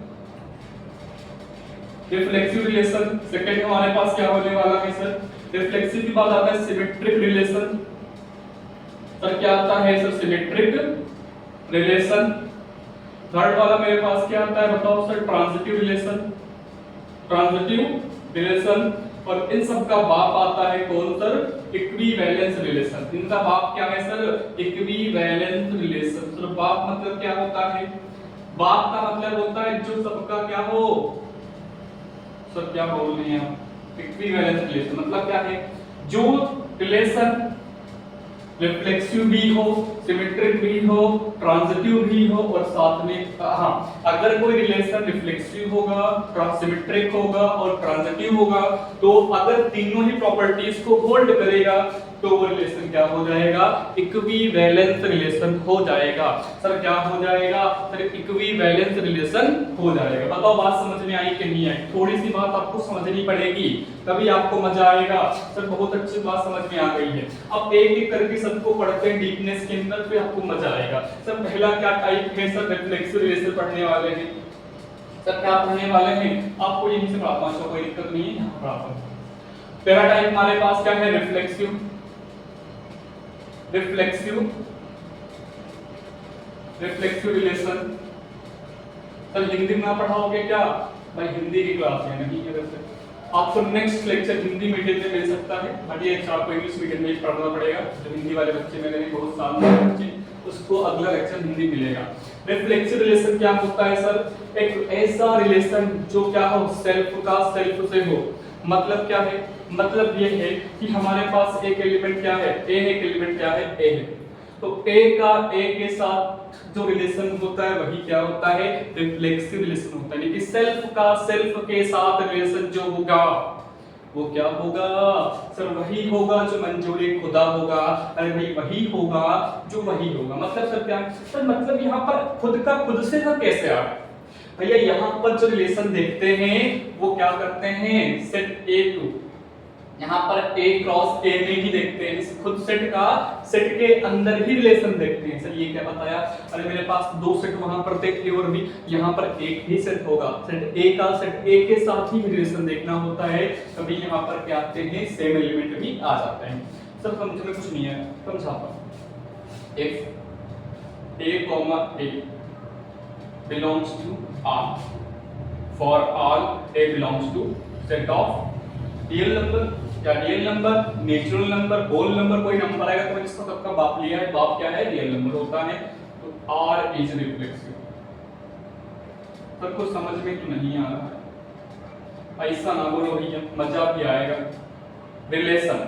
reflexive relation. Second हमारे पास क्या होने वाला है सर? रिफ्लेक्सिव के बाद आता है सिमेट्रिक रिलेशन। सर क्या आता है सर? Symmetric relation. थर्ड वाला मेरे पास क्या आता है बताओ sir? Transitive relation. Transitive relation. और इन सब का बाप आता है कौन सर? Equivalence relation. इनका बाप क्या है सर? Equivalence relation. सर बाप मतलब क्या होता है? बाप का मतलब होता है जो सबका क्या हो। सर क्या बोल रहे हैं आप? इक्विवेलेंस रिलेशन मतलब क्या है? जो रिलेशन रिफ्लेक्सिव भी हो, सिमेट्रिक भी हो, ट्रांजिटिव भी हो और साथ में अगर कोई रिलेशन रिफ्लेक्सिव होगा, सिमेट्रिक होगा और ट्रांजिटिव होगा तो अगर तीनों ही प्रॉपर्टीज को होल्ड करेगा तो वो रिलेशन क्या हो जाएगा? इक्विवेलेंस रिलेशन हो जाएगा। सर क्या हो जाएगा? सर इक्विवेलेंस रिलेशन हो जाएगा। बताओ बात समझ में आई कि नहीं आई? थोड़ी सी बात आपको समझनी पड़ेगी तभी आपको मजा आएगा। सर बहुत अच्छी बात समझ में आ गई है। अब एक एक करके सबको पढ़ते हैं डीपनेस के अंदर, फिर आपको मजा आएगा। सर पहला क्या टाइप है सर? रिफ्लेक्सिव रिलेशन पढ़ने वाले हैं। सर क्या पढ़ने वाले हैं? आपको यहीं से पढ़ाता हूं, कोई दिक्कत नहीं है, यहां पढ़ाता हूं। पहला टाइप हमारे पास क्या है? Reflexive. Reflexive relation. Sir Hindi में पढ़ाओगे क्या? भाई हिंदी की क्लास है नहीं है, वैसे आपको नेक्स्ट लेक्चर हिंदी मीडियम में मिल सकता है, बट ये आपको इंग्लिश मीडियम में पढ़ना पड़ेगा। जो हिंदी वाले बच्चे मेरे लिए बहुत साल के बच्चे, उसको अगला लेक्चर हिंदी मिलेगा। रिफ्लेक्सिव रिलेशन क्या होता है सर? एक ऐसा रिलेशन जो क्या हो? सेल्फ का सेल्फ से हो। मतलब क्या है? मतलब ये है कि हमारे पास एक एलिमेंट क्या है? ए। एक एलिमेंट क्या है? ए है। तो ए का ए के साथ जो रिलेशन होता है वही क्या होता है? रिफ्लेक्सिव रिलेशन होता है। यानी कि सेल्फ का सेल्फ के साथ रिलेशन जो होगा वो क्या होगा? सर वही होगा जो मंजूरी खुदा होगा। अरे भाई वही होगा जो वही होगा। मतलब सर क्या? सर मतलब यहाँ पर खुद का खुद से सर कैसे आ रहा है? भैया यहाँ पर जो रिलेशन देखते हैं वो क्या करते हैं? सेट ए टू, यहाँ पर A क्रॉस A में ही देखते हैं। खुद सेट का सेट के अंदर ही रिलेशन देखते हैं। सर ये क्या बताया? अरे मेरे पास दो सेट वहां पर थे A और B, यहाँ पर एक ही सेट होगा। सेट A का सेट A के साथ ही रिलेशन देखना होता है, तभी यहाँ पर क्या आते हैं? सेम एलिमेंट भी आ जाते हैं। सर समझ में कुछ नहीं है, समझाता हूं। if A, A belongs to R for all A belongs to set of real number या real number, natural number, whole number, कोई नंबर आएगा तो मैंने इसका सबका बाप लिया है, बाप क्या है, रियल नंबर होता है। तो R इज रिफ्लेक्सिव। पर कुछ समझ में तो नहीं आ रहा है, ऐसा ना बोलो भैया, मजा भी आएगा। रिलेशन,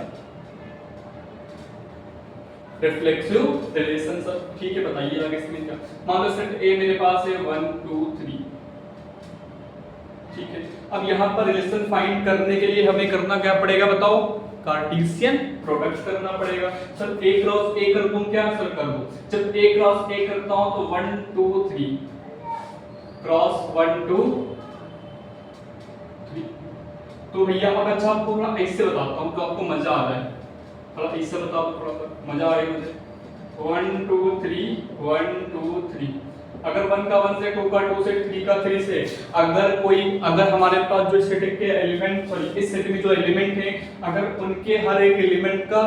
रिफ्लेक्सिव रिलेशन सब ठीक है, बताइए आगे इसमें क्या। मान लो सेट ए मेरे पास है 1 2 3, ठीक है। अब यहाँ पर रिलेशन फाइंड करने के लिए हमें करना क्या पड़ेगा बताओ, कार्टेशियन प्रोडक्ट करना पड़ेगा। सर a क्रॉस a कर दूं क्या, सर कर दो। जब a क्रॉस a करता हूं तो 1 2 3 क्रॉस 1 2 3। तो भैया अब अच्छा आपको थोड़ा ऐसे बताता हूं तो आपको मजा आ जाए, थोड़ा ऐसे बता दो, थोड़ा सा मजा आएगा मुझे। 1 2 3 1 2 3, अगर 1 का 1 से, 2 का 2 से, 3 का 3 से, अगर हमारे पास जो सेट के एलिमेंट, सॉरी इस सेट में जो एलिमेंट है, अगर उनके हर एक एलिमेंट का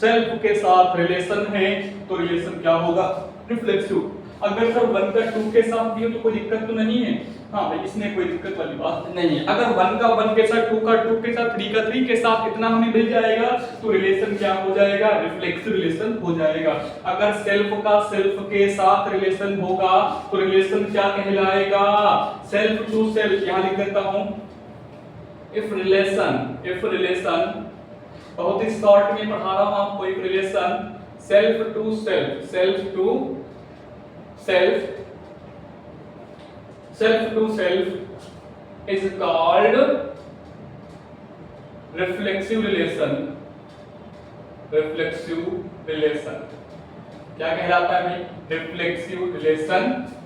सेल्फ के साथ रिलेशन है तो रिलेशन क्या होगा, रिफ्लेक्सिव। अगर सर 1 का 2 के साथ भी हो तो कोई दिक्कत तो नहीं है, हाँ भाई इसमें कोई दिक्कत वाली बात नहीं है। अगर 1 का 1 के साथ, 2 का 2 के साथ, 3 का 3 के साथ इतना हमें मिल जाएगा तो रिलेशन क्या हो जाएगा, रिफ्लेक्सिव रिलेशन हो जाएगा। अगर सेल्फ का सेल्फ के साथ रिलेशन होगा तो रिलेशन क्या कहलाएगा, सेल्फ टू सेल्फ। यहां लिख देता हूं, इफ रिलेशन बहुत ही शॉर्ट में पढ़ा रहा हूं आपको, if relation self to self is called reflexive relation। क्या कहलाता है भाई, रिफ्लेक्सिव रिलेशन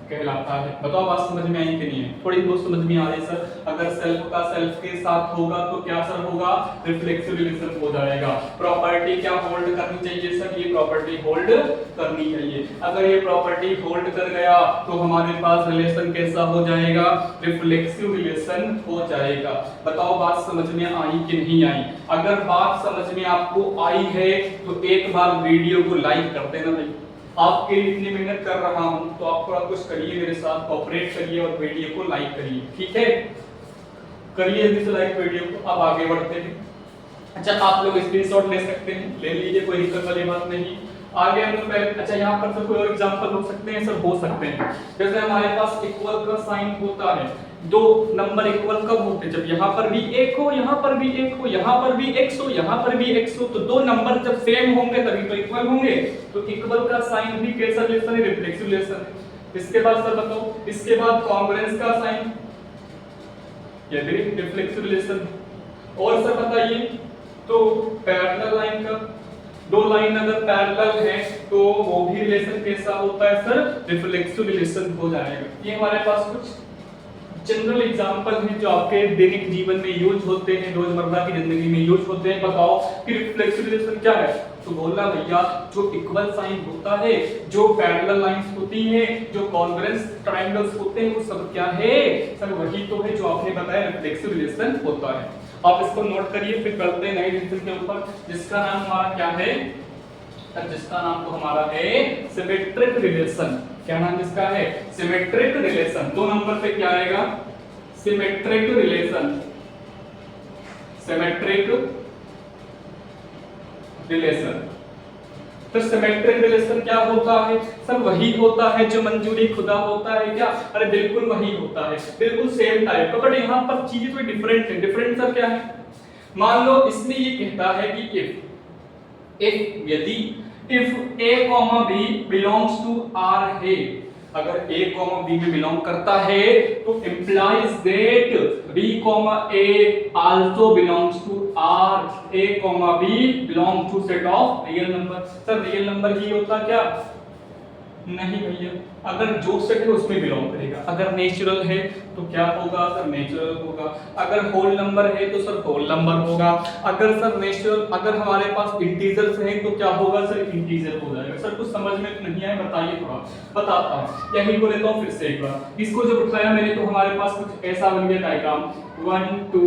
कहलाता है। बताओ बात समझ में आई कि नहीं है, थोड़ी बहुत समझ में आ रही है सर। अगर सेल्फ का सेल्फ के साथ होगा तो क्या सर होगा, रिफ्लेक्सिव रिलेशन हो जाएगा। प्रॉपर्टी क्या होल्ड करनी चाहिए सर, ये प्रॉपर्टी होल्ड करनी चाहिए। अगर ये प्रॉपर्टी होल्ड कर गया तो हमारे पास रिलेशन कैसा हो जाएगा, रिफ्लेक्सिव रिलेशन हो जाएगा। बताओ बात समझ में आई कि नहीं आई। अगर बात समझ में आपको आई है तो एक बार वीडियो को लाइक कर देना भाई। आपके लिए इतनी मेहनत कर रहा हूं तो आप थोड़ा कुछ करिए, मेरे साथ कोऑपरेट करिए और वीडियो को लाइक करिए, ठीक है। करिए जल्दी से लाइक वीडियो को। अब आगे बढ़ते हैं। अच्छा आप लोग स्क्रीनशॉट ले सकते हैं, ले लीजिए, कोई दिक्कत वाली बात नहीं। आगे हम लोग पहले, अच्छा यहाँ पर सर कोई और एग्जांपल हो सकते हैं सर, हो सकते हैं। जैसे हमारे पास इक्वल का साइन होता है, दो नंबर इक्वल कब होते हैं, जब यहाँ पर भी एक हो, यहाँ पर भी एक हो, यहाँ पर भी x हो, यहाँ पर भी x हो। तो दो नंबर जब सेम होंगे तभी तो इक्वल होंगे। तो इक्वल का साइन भी कैसा रिलेशन है, रिफ्लेक्सिव रिलेशन है। इसके बाद सर बताओ, इसके बाद कॉन्ग्रुएंस का साइन, ये भी रिफ्लेक्सिव रिलेशन। और सर बताइए तो पैरेलल लाइन का, दो लाइन अगर पैरेलल है तो वो भी रिलेशन कैसा होता है सर, रिफ्लेक्सिव रिलेशन हो जाएगा। ये हमारे पास कुछ जनरल एग्जांपल हैं जो आपके दैनिक जीवन में यूज होते हैं, रोजमर्रा की जिंदगी में यूज होते हैं। बताओ कि रिफ्लेक्सिव रिलेशन क्या है, तो बोलना भैया जो इक्वल साइन होता है, जो पैरेलल लाइंस होती हैं, जो कॉन्ग्रुएंस ट्रायंगल्स होते हैं, वो सब क्या है सर, वही तो है जो आपने बताया रिफ्लेक्सिव रिलेशन होता है। आप इसको नोट करिए, फिर करते हैं नए रिलेशन के ऊपर, जिसका नाम हमारा क्या है, जिसका नाम तो हमारा है सिमेट्रिक रिलेशन। क्या नाम जिसका है, सिमेट्रिक रिलेशन। दो नंबर पे क्या आएगा, सिमेट्रिक रिलेशन, सिमेट्रिक रिलेशन। तो सिमेट्रिक रिलेशन क्या होता है सर, वही होता है जो मंजूरी खुदा होता है क्या, अरे बिल्कुल वही होता है, बिल्कुल सेम टाइप का। बट यहाँ पर चीजें थोड़ी डिफरेंट है। डिफरेंट सर क्या है, मान लो इसमें ये कहता है कि इफ यदि if a comma b belongs to R है, अगर a comma b में बिलोंग करता है तो implies that b comma a also belongs to R, a comma b belongs to set of real number। Sir real number ही होता क्या, नहीं भैया, अगर जो सेट है उसमें बिलोंग करेगा। अगर नेचुरल है तो क्या होगा सर, नेचुरल होगा। अगर होल नंबर है तो सर होल नंबर होगा। अगर सर नेचुरल, अगर हमारे पास इंटीजर्स हैं तो क्या होगा सर, इंटीजर हो जाएगा। सर कुछ समझ में तो नहीं आया, बताइए थोड़ा, बताता हूँ। यही को लेता हूँ फिर से एक बार, इसको जब उठाया मैंने तो हमारे पास कुछ ऐसा बन गया डायग्राम, 1 2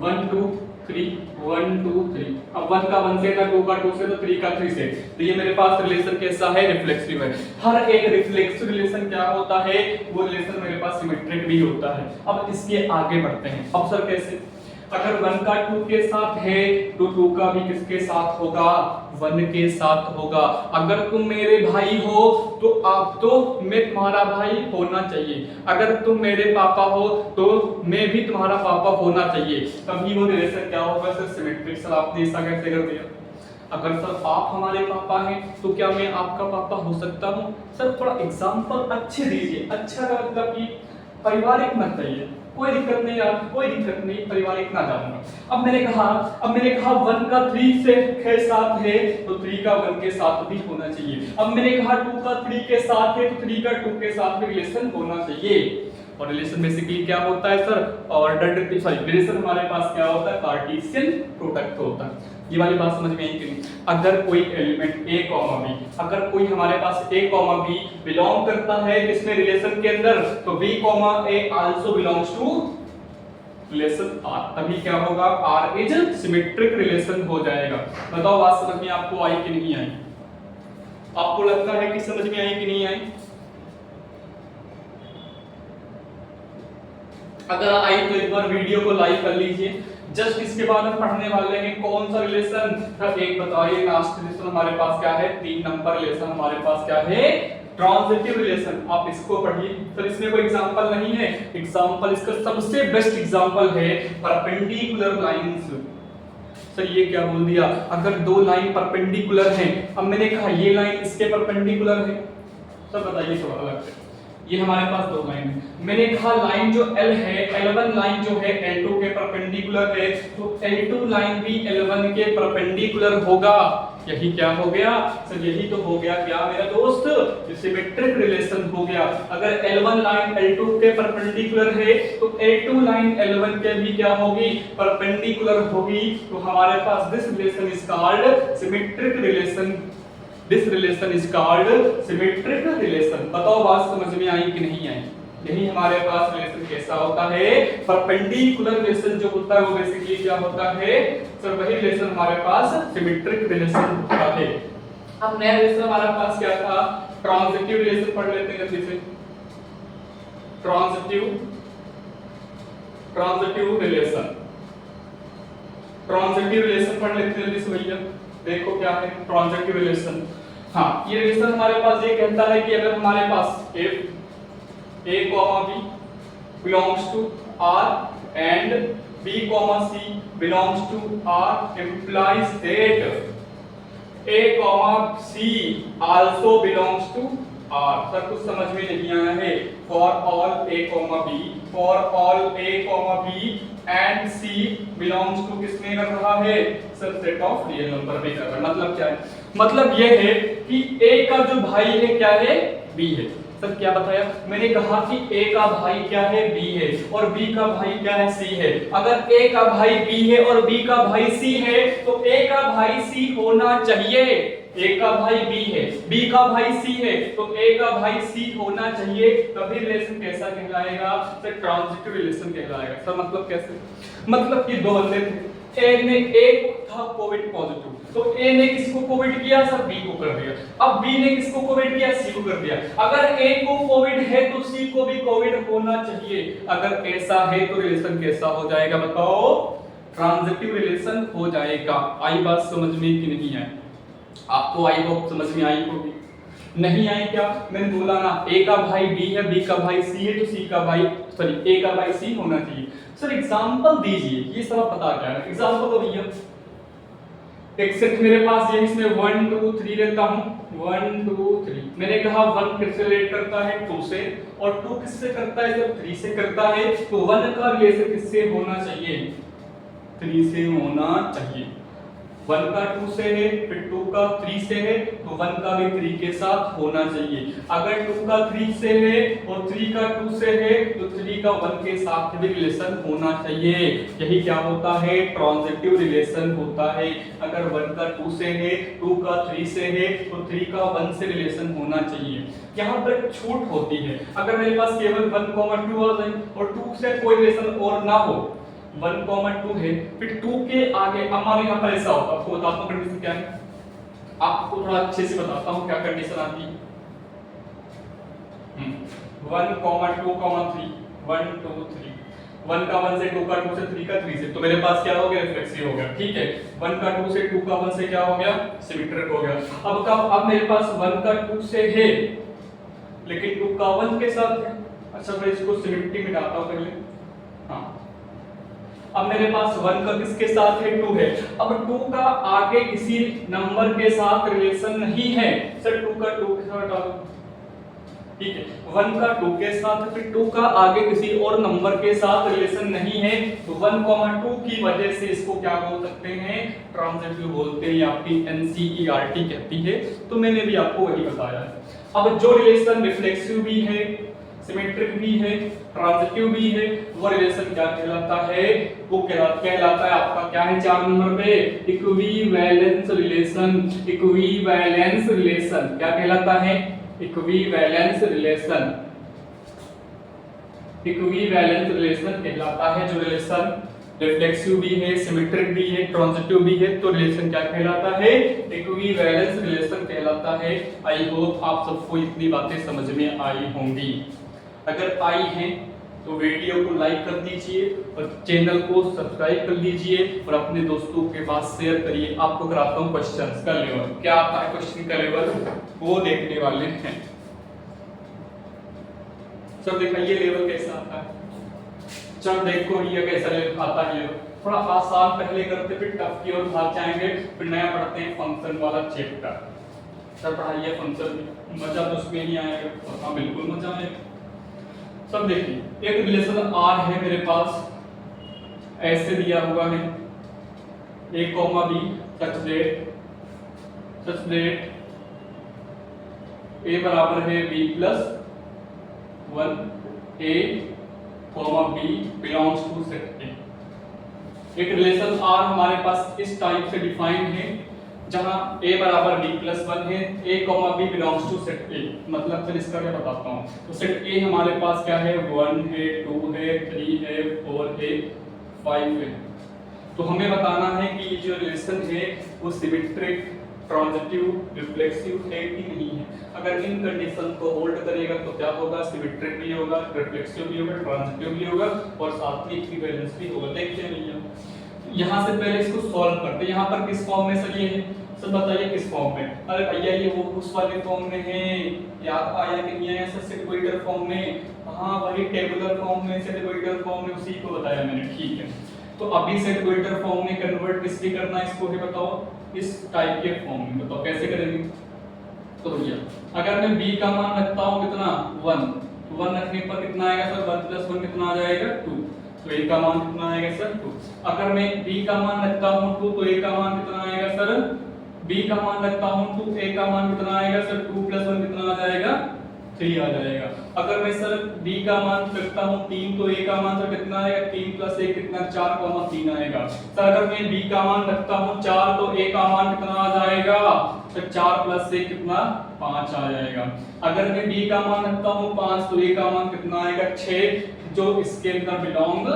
1 2 3 1 2 3। अब 1 का 1 से था, 2 का 2 से, तो 3 का 3 से। तो ये मेरे पास रिलेशन कैसा है? रिफ्लेक्सिव है। हर एक रिफ्लेक्सिव रिलेशन क्या होता है? वो रिलेशन मेरे पास सिमेट्रिक भी होता है। अब इसके आगे बढ़ते हैं। अब सर कैसे? अगर 1 का 2 के साथ है तो 2 का भी किसके साथ होगा? 1 के साथ होगा। अगर तुम मेरे भाई हो तो आप तो मैं तुम्हारा भाई होना चाहिए। अगर तुम मेरे पापा हो तो मैं भी तुम्हारा पापा होना चाहिए। तभी वो रिलेशन क्या होगा सर? सिमेट्रिक। सर आपने ऐसा कैसे कर दिया? अगर सर आप हमारे पापा हैं तो क्या मैं आपका पापा हो सकता हूँ? सर थोड़ा एग्जांपल अच्छे दीजिए। अच्छा का मतलब कि पारिवारिक मत चाहिए। कोई दिक्कत नहीं यार, कोई दिक्कत नहीं, पारिवारिक ना जाऊंगा। अब मैंने कहा 1 का 3 से के साथ है तो 3 का 1 के साथ भी होना चाहिए। अब मैंने कहा 2 का 3 के साथ है तो 3 का 2 के साथ भी रिलेशन होना चाहिए। और रिलेशन बेसिकली क्या होता है सर? ऑर्डर्ड, सॉरी, रिलेशन हमारे पास क्या होता है? कार्टेशियन प्रोडक्ट होता है। ये वाली बात समझ में आई कि नहीं? अगर कोई एलिमेंट a, b, अगर कोई हमारे पास a, b बिलोंग करता है किसमें? रिलेशन के अंदर, तो b, a also belongs to relation R। तभी क्या होगा? R इज सिमेट्रिक रिलेशन हो जाएगा। बताओ बात समझ में आपको आई कि नहीं आई? आपको लगता है कि समझ में आई कि नहीं आई? अगर आई तो एक बार वीडियो को लाइक कर लीजिए। जस्ट इसके बाद हम पढ़ने वाले हैं कौन सा रिलेशन? एक बताइए, लास्ट रिलेशन हमारे पास क्या है? 3 नंबर रिलेशन हमारे पास क्या है? Transitive relation. आप इसको पढ़िए। सर इसमें कोई एग्जांपल नहीं है? एग्जांपल इसका सबसे बेस्ट एग्जांपल है परपेंडिकुलर लाइंस। सर ये क्या बोल दिया? अगर 2 लाइन परपेंडिकुलर हैं, अब मैंने कहा ये लाइन इसके परपेंडिकुलर है। सर बताइए थोड़ा अलग से। ये हमारे पास 2 लाइन है। मैंने कहा लाइन जो L है, L1 लाइन जो है L2 के परपेंडिकुलर है, तो L2 लाइन भी L1 के परपेंडिकुलर होगा। यही क्या हो गया सर? यही तो हो गया क्या मेरा दोस्त? सिमेट्रिक रिलेशन हो गया। अगर L1 लाइन L2 के परपेंडिकुलर है तो L2 लाइन L1 के भी क्या होगी? परपेंडिकुलर होगी। तो हमारे पास this relation is called symmetric relation. This relation is called symmetric relation। बताओ बात समझ में आई कि नहीं आई? यही हमारे पास रिलेशन कैसा होता है? परपेंडिकुलर रिलेशन जो होता है वो बेसिकली क्या होता है सर? वही रिलेशन हमारे पास सिमेट्रिक रिलेशन होता है। अब नया रिलेशन हमारे पास क्या था? ट्रांजिटिव रिलेशन पढ़ लेते हैं जल्दी से। ट्रांजिटिव रिलेशन, ट्रांजिटिव रिलेशन पढ़ लेते हैं जल्दी से भैया। देखो क्या है ट्रांजिटिव रिलेशन। हाँ, ये रिलेशन हमारे पास ये कहता है कि अगर हमारे पास if a, b belongs to R and b, c belongs to R implies that a, c also belongs to R। Sir कुछ समझ में नहीं आया है? For all a, b, for all a, b and c belongs to किसमें कर रहा है sir? Set of real number में कर रहा है। मतलब क्या है? मतलब ये है कि a का जो भाई है क्या है? b है। सर क्या बताया? मैंने कहा कि a का भाई क्या है? b है। और b का भाई क्या है? c है। अगर a का भाई b है और b का भाई c है तो a का भाई c होना चाहिए। a का भाई b है, b का भाई c है, तो a का भाई c होना चाहिए। तभी रिलेशन कैसा कहलाएगा सर? ट्रांजिटिव रिलेशन कहलाएगा। सर मतलब कैसे? मतलब कि 2 बंदे थे, ए ने एक था कोविड पॉजिटिव, तो ए ने किसको कोविड किया सर? बी को कर दिया। अब बी ने किसको कोविड किया? सी को कर दिया। अगर ए को कोविड है तो सी को भी कोविड होना चाहिए। अगर ऐसा है तो रिलेशन कैसा हो जाएगा बताओ? ट्रांजिटिव रिलेशन हो जाएगा। आई बात समझ में कि नहीं आई? आपको आई होप समझ में आई होगी। नहीं आई क्या? मैंने बोला ना, ए का भाई बी है, बी का भाई सी है, तो सी का भाई सॉरी ए का भाई सी होना चाहिए। सर एग्जांपल दीजिए। ये सब पता क्या है? एग्जांपल तो भैया एक सेट मेरे पास ये इसमें 1 2 3 लेता हूं। 1 2 3 मैंने कहा 1 किससे रिलेट करता है? 2 से, और 2 किससे करता है सर? 3 से करता है। तो 1 का रिलेशन किससे होना चाहिए? 3 से होना चाहिए। 1 का 2 से है, फिर 2 का 3 से है, तो 1 का भी 3 के साथ होना चाहिए। अगर 2 का 3 से है और 3 का 2 से है तो 3 का 1 के साथ भी रिलेशन होना चाहिए। यही क्या होता है? ट्रांजिटिव रिलेशन होता है। अगर 1 का 2 से है, 2 का 3 से है, तो 3 का 1 से रिलेशन होना चाहिए। यहाँ पर छूट होती है। अगर मेरे पास केवल 1, 2 आ जाए और 2 से कोई रिलेशन और ना हो, 1,2 है, फिर 2 के आगे अब मान लो यहाँ पर ऐसा होगा, आपको बताता हूँ कंडीशन क्या है, आपको थोड़ा अच्छे से बताता हूँ क्या कंडीशन आती है। 1, 2, 3, 1, 2, 3, 1 का 1 से, 2 का 2 से, 3 का 3 से, तो मेरे पास क्या हो गया, रिफ्लेक्सिव हो गया, ठीक है। 1 का 2 से, 2 का 1 से क्या हो गया, सिमेट्रिक हो गया। अब मेरे पास 1 का 2 से है लेकिन 2 का 1 के साथ है। अच्छा मैं इसको सिमेट्री मिटाता हूं पहले। हाँ, अब मेरे पास 1 का किसके साथ है, 2 है। अब 2 का आगे किसी नंबर के साथ रिलेशन नहीं है सर, 2 का 2 के साथ हटा दो, ठीक है। 1 का 2 के साथ, फिर 2 का आगे किसी और नंबर के साथ रिलेशन नहीं है, तो 1,2 की वजह से इसको क्या बोल सकते हैं, ट्रांजिटिव बोलते हैं, आपकी एनसीईआरटी कहती है। तो मैंने भी आपको वही बताया है। अब जो रिलेशन रिफ्लेक्सिव भी है, सिमेट्रिक भी है, ट्रांजिटिव भी है, वो रिलेशन क्या कहलाता है, वो कहलाता है आपका क्या है 4 नंबर पे, इक्विवेलेंस रिलेशन। इक्विवेलेंस रिलेशन क्या कहलाता है, इक्विवेलेंस रिलेशन। इक्विवेलेंस रिलेशन कहलाता है जो रिलेशन रिफ्लेक्सिव भी है, सिमेट्रिक भी है, ट्रांजिटिव भी है, तो रिलेशन क्या कहलाता है, इक्विवेलेंस रिलेशन कहलाता है। आई होप आप सबको इतनी बातें समझ में आई होंगी। अगर आई हैं तो वीडियो को लाइक कर दीजिए और चैनल को सब्सक्राइब कर लीजिए और अपने दोस्तों के पास शेयर करिए। आपको कराता हूं क्वेश्चंस का लेवल, क्या आता है क्वेश्चन का लेवल वो देखने वाले हैं। सब दिखाइए लेवल कैसा आता है। चल देखो ये कैसा लेवल आता है। थोड़ा आसान पहले करते फिर टफ की ओर भाग जाएंगे, फिर नया पढ़ते हैं फंक्शन वाला चैप्टर। सर पढ़ाइए फंक्शन, मजा तो उसमें नहीं आएगा। हाँ बिल्कुल मजा आएगा। सब देखिए एक रिलेशन आर है मेरे पास, ऐसे दिया हुआ है a, b such that a बराबर है b plus 1, a, b belongs to set A। एक रिलेशन R हमारे पास इस टाइप से डिफाइन है जहां a बराबर b प्लस 1 है, a, b belongs to set A। मतलब फिर इसका क्या बताता हूं, तो सेट A हमारे पास क्या है, 1 है, 2 है, 3 है, 4 है, 5 है। तो हमें बताना है कि ये जो रिलेशन है वो सिमेट्रिक, ट्रांजिटिव, रिफ्लेक्सिव है कि नहीं है। अगर इन कंडीशन को होल्ड करेगा तो क्या होगा, सिमेट्रिक भी होगा, रिफ्लेक्सिव भी होगा, ट्रांजिटिव भी होगा और साथ में इक्विवेलेंस भी होगा। देखते हैं भैया, यहाँ से पहले इसको सॉल्व करते हैं। यहाँ पर किस फॉर्म में सर ये है, सब बताइए किस फॉर्म में। अरे भैया ये वो उस वाले फॉर्म में है, याद आया कि नहीं आया सर, सेक्वेटर फॉर्म में। हाँ वही टेबुलर फॉर्म में, सेक्वेटर फॉर्म में, उसी को बताया मैंने, ठीक है। तो अभी सेक्वेटर फॉर्म में कन्वर्ट किसके करना है इसको है बताओ, इस टाइप के फॉर्म में। बताओ कैसे करेंगे। तो भैया अगर मैं b का मान रखता हूँ कितना 1 रखने पर कितना आएगा सर, 1 प्लस 1 कितना आ जाएगा 2, तो a का मान कितना आएगा सर 2। अगर मैं b का मान रखता हूँ 2 तो a का मान कितना आएगा सर, b का मान रखता हूँ 2, a का मान कितना आएगा सर, 2 प्लस 1 कितना आ जाएगा 3 आ जाएगा। अगर मैं सर b का मान रखता हूँ 3 तो a का मान सर कितना आएगा, 3 प्लस 1 कितना 4, 3 आएगा। सर अगर मैं b का मान रखता हूँ 4 तो a का मान कितना आ जाएगा, तो 4 प्लस 1 कितना 5 आ जाएगा। अगर मैं b का मान रखता हूँ 5 तो a का मान कितना आएगा 6, जो इसके अंदर बिलोंग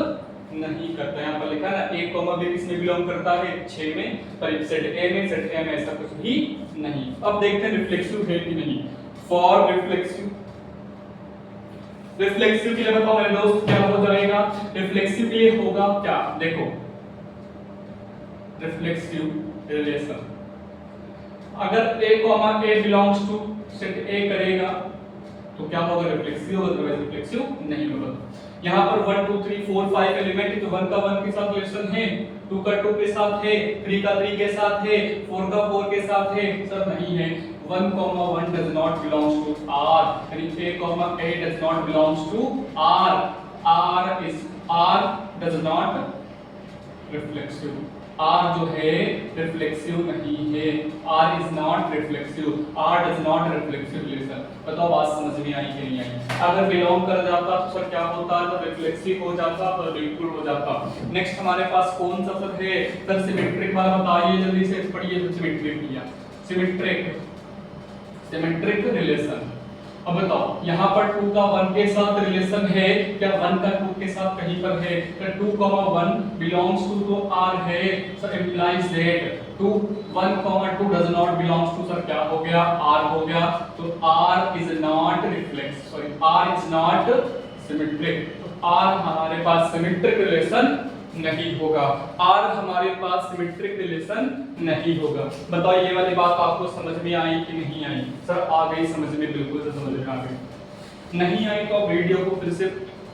नहीं करता। यहाँ पर लिखा है ना a, b किसमें बिलोंग करता है 6 में, पर सेट a में, सेट a में ऐसा कुछ भी नहीं। अब देखते हैं रिफ्लेक्सिव है कि नहीं। फॉर रिफ्लेक्सिव, रिफ्लेक्सिव के लिए बताओ मेरे दोस्त क्या हो जाएगा, रिफ्लेक्सिव के लिए होगा क्या, देखो रिफ्लेक्सिव रिलेशन अगर a, belongs to set A करेगा तो क्या होगा, रिफ्लेक्सिव होगा, अदरवाइज रिफ्लेक्सिव नहीं होगा। यहाँ पर 1 2 3 4 5 एलिमेंट, तो 1 का 1 के साथ रिलेशन है, 2 का 2 के साथ है, 3 का 3 के साथ है, 4 का 4 के साथ है, सर नहीं है। 1, 1 does not belongs to R, यानी a, does not belongs to R. R does not reflexive. R जो है रिफ्लेक्सिव नहीं है, R is not reflexive, R does not reflexive relation। बताओ बात समझ में आई कि नहीं आई। अगर बिलोंग कर जाता तो सर क्या होता, तो रिफ्लेक्सिव हो जाता, तो बिल्कुल हो जाता। नेक्स्ट हमारे पास कौन सा सर है, सर सिमेट्रिक वाला बताइए जल्दी से, पढ़िए सिमेट्रिक किया, सिमेट्रिक रिलेशन। अब बताओ यहाँ पर 2 का 1 के साथ रिलेशन है क्या? 1 का 2 के साथ कहीं पर है? तो 2, 1 बिलोंग्स टू तो R है, so implies that 2 1, 2 does not belongs to, sir क्या हो गया? R हो गया। तो R is not reflex, sorry R is not symmetric. तो R हमारे पास सिमेट्रिक रिलेशन नहीं होगा, R हमारे पास सिमेट्रिक रिलेशन नहीं होगा। बताओ ये वाली बात आपको समझ में आई कि नहीं आई? सर आ गई समझ में, बिल्कुल से समझ में आ गई। नहीं आई तो आप वीडियो को फिर से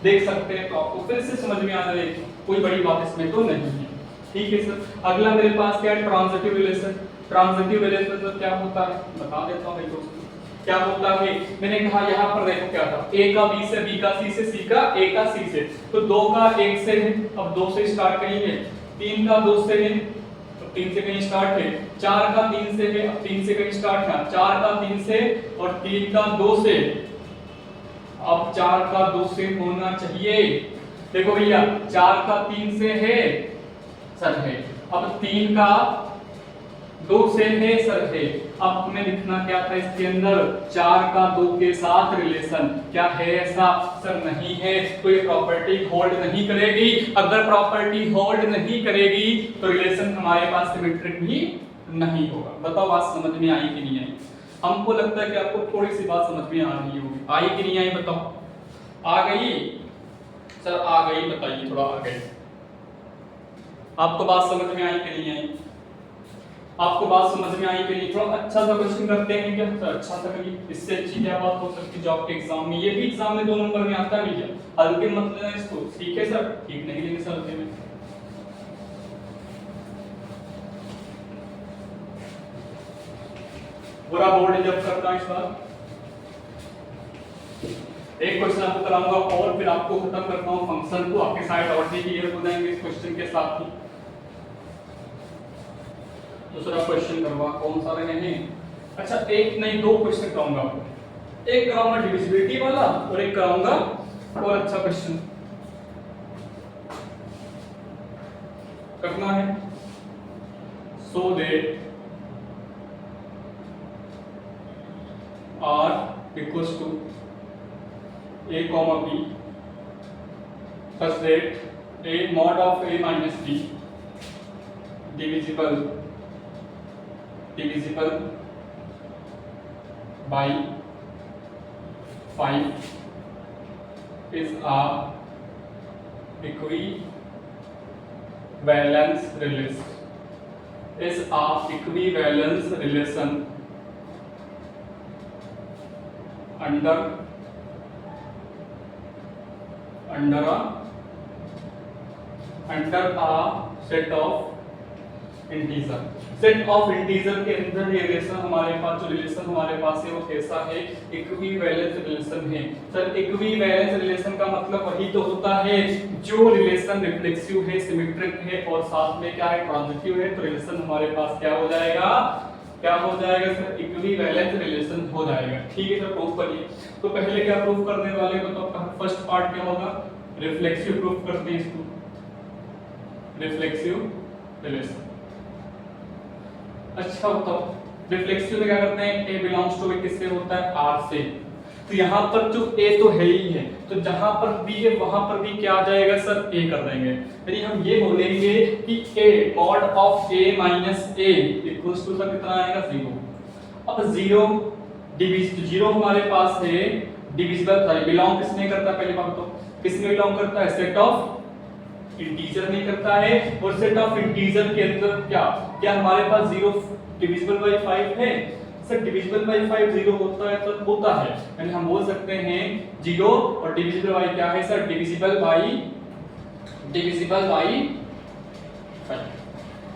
देख सकते हैं, तो आपको फिर से समझ में आ जाएगी, कोई बड़ी बात इसमें तो नहीं है। ठीक है सर। अगला मेरे पास क्या है? Transitive relation. ट्रांजिटिव रिलेशन तो क्या होता है बता देता हूँ दोस्तों। क्या होता है? मैंने कहा यहाँ पर देखो क्या था, A का B से, B का C से, C का A का C से। तो 2 का 1 से है, अब 2 से स्टार्ट करेंगे। 3 का 2 से है, तो 3 से कहीं स्टार्ट है। 4 का 3 से है, अब 3 से कहीं स्टार्ट है। 4 का 3 से और 3 का 2 से, अब 4 का 2 से होना चाहिए। देखो भैया 4 का 3 से है सर है, अब 3 का 2 से है सर है। अब हमें लिखना क्या था इसके अंदर? 4 का 2 के साथ रिलेशन। क्या है ऐसा? सर नहीं है, तो ये प्रॉपर्टी होल्ड नहीं करेगी। अगर प्रॉपर्टी होल्ड नहीं करेगी तो रिलेशन हमारे पास सिमेट्रिक भी नहीं होगा। बताओ बात समझ में आई कि नहीं आई? हमको लगता है कि आपको थोड़ी सी बात समझ में आ रही होगी। आई कि नहीं आई बताओ? आ गई सर? आ गई, बताइए थोड़ा आ गई। आपको बात समझ में आई कि नहीं आई? आपको बात समझ में आई कि नहीं? थोड़ा अच्छा सा क्वेश्चन करते हैं क्या? तो अच्छा सा करिए, इससे अच्छी क्या बात हो सकती है जो आपके एग्जाम में, ये भी एग्जाम में 2 नंबर में आता है भैया। हल्के मत लेना इसको, ठीक है सर? ठीक नहीं लेंगे सर हल्के में। पूरा बोर्ड जब करता है इस बार एक क्वेश्चन आपको कराऊंगा और फिर आपको खत्म करता हूं फंक्शन को। आपके साइड और भी क्लियर हो जाएंगे इस क्वेश्चन के साथ ही। दूसरा क्वेश्चन करवा कौन सा रहे हैं? अच्छा एक नहीं 2 क्वेश्चन कराऊंगा आपको। एक कराऊंगा डिविजिबिलिटी वाला और एक कराऊंगा और अच्छा क्वेश्चन करना है। So that R equals to A comma B such that A mod of A minus B divisible by 5 is a equivalence relation. Is a equivalence relation under a set of integer. Set of integer के अंदर ये relation हमारे पास, जो relation हमारे पास है वो कैसा है? इक्विवेलेंस रिलेशन है। सर इक्विवेलेंस रिलेशन का मतलब वही तो होता है जो रिलेशन रिफ्लेक्सिव है, सिमेट्रिक है और साथ में क्या है? ट्रांजिटिव है। तो रिलेशन हमारे पास क्या हो जाएगा? क्या हो जाएगा सर? इक्विवेलेंस रिलेशन हो जाएगा। ठीक है सर, प्रूफ करिए। तो पहले क्या प्रूफ करने वाले हो? तो फर्स्ट पार्ट क्या होगा? रिफ्लेक्सिव प्रूफ करते हैं इसको, रिफ्लेक्सिव रिलेशन। अच्छा बताओ रिफ्लेक्सिव में क्या करते हैं? A बिलोंग्स टू किससे होता है? R से। तो यहाँ पर जो A तो है ही है, तो जहां पर B है वहां पर भी क्या आ जाएगा सर? A कर देंगे। यानी हम ये बोलेंगे कि A mod of A minus A equals to sir कितना आएगा? 0। अब 0 डिविजिबल, 0 हमारे पास है डिविजिबल, सॉरी बिलोंग किसमें करता है? पहले बात तो किसमें बिलोंग करता है? सेट ऑफ इंटीजर में करता है। और सेट ऑफ इंटीजर के अंदर क्या क्या हमारे पास 0 डिविजिबल बाय 5 है? सर डिविजिबल बाय 5 0 होता है? तो होता है, यानी हम बोल सकते हैं 0 और डिविजिबल बाय क्या है sir? Divisible by 5।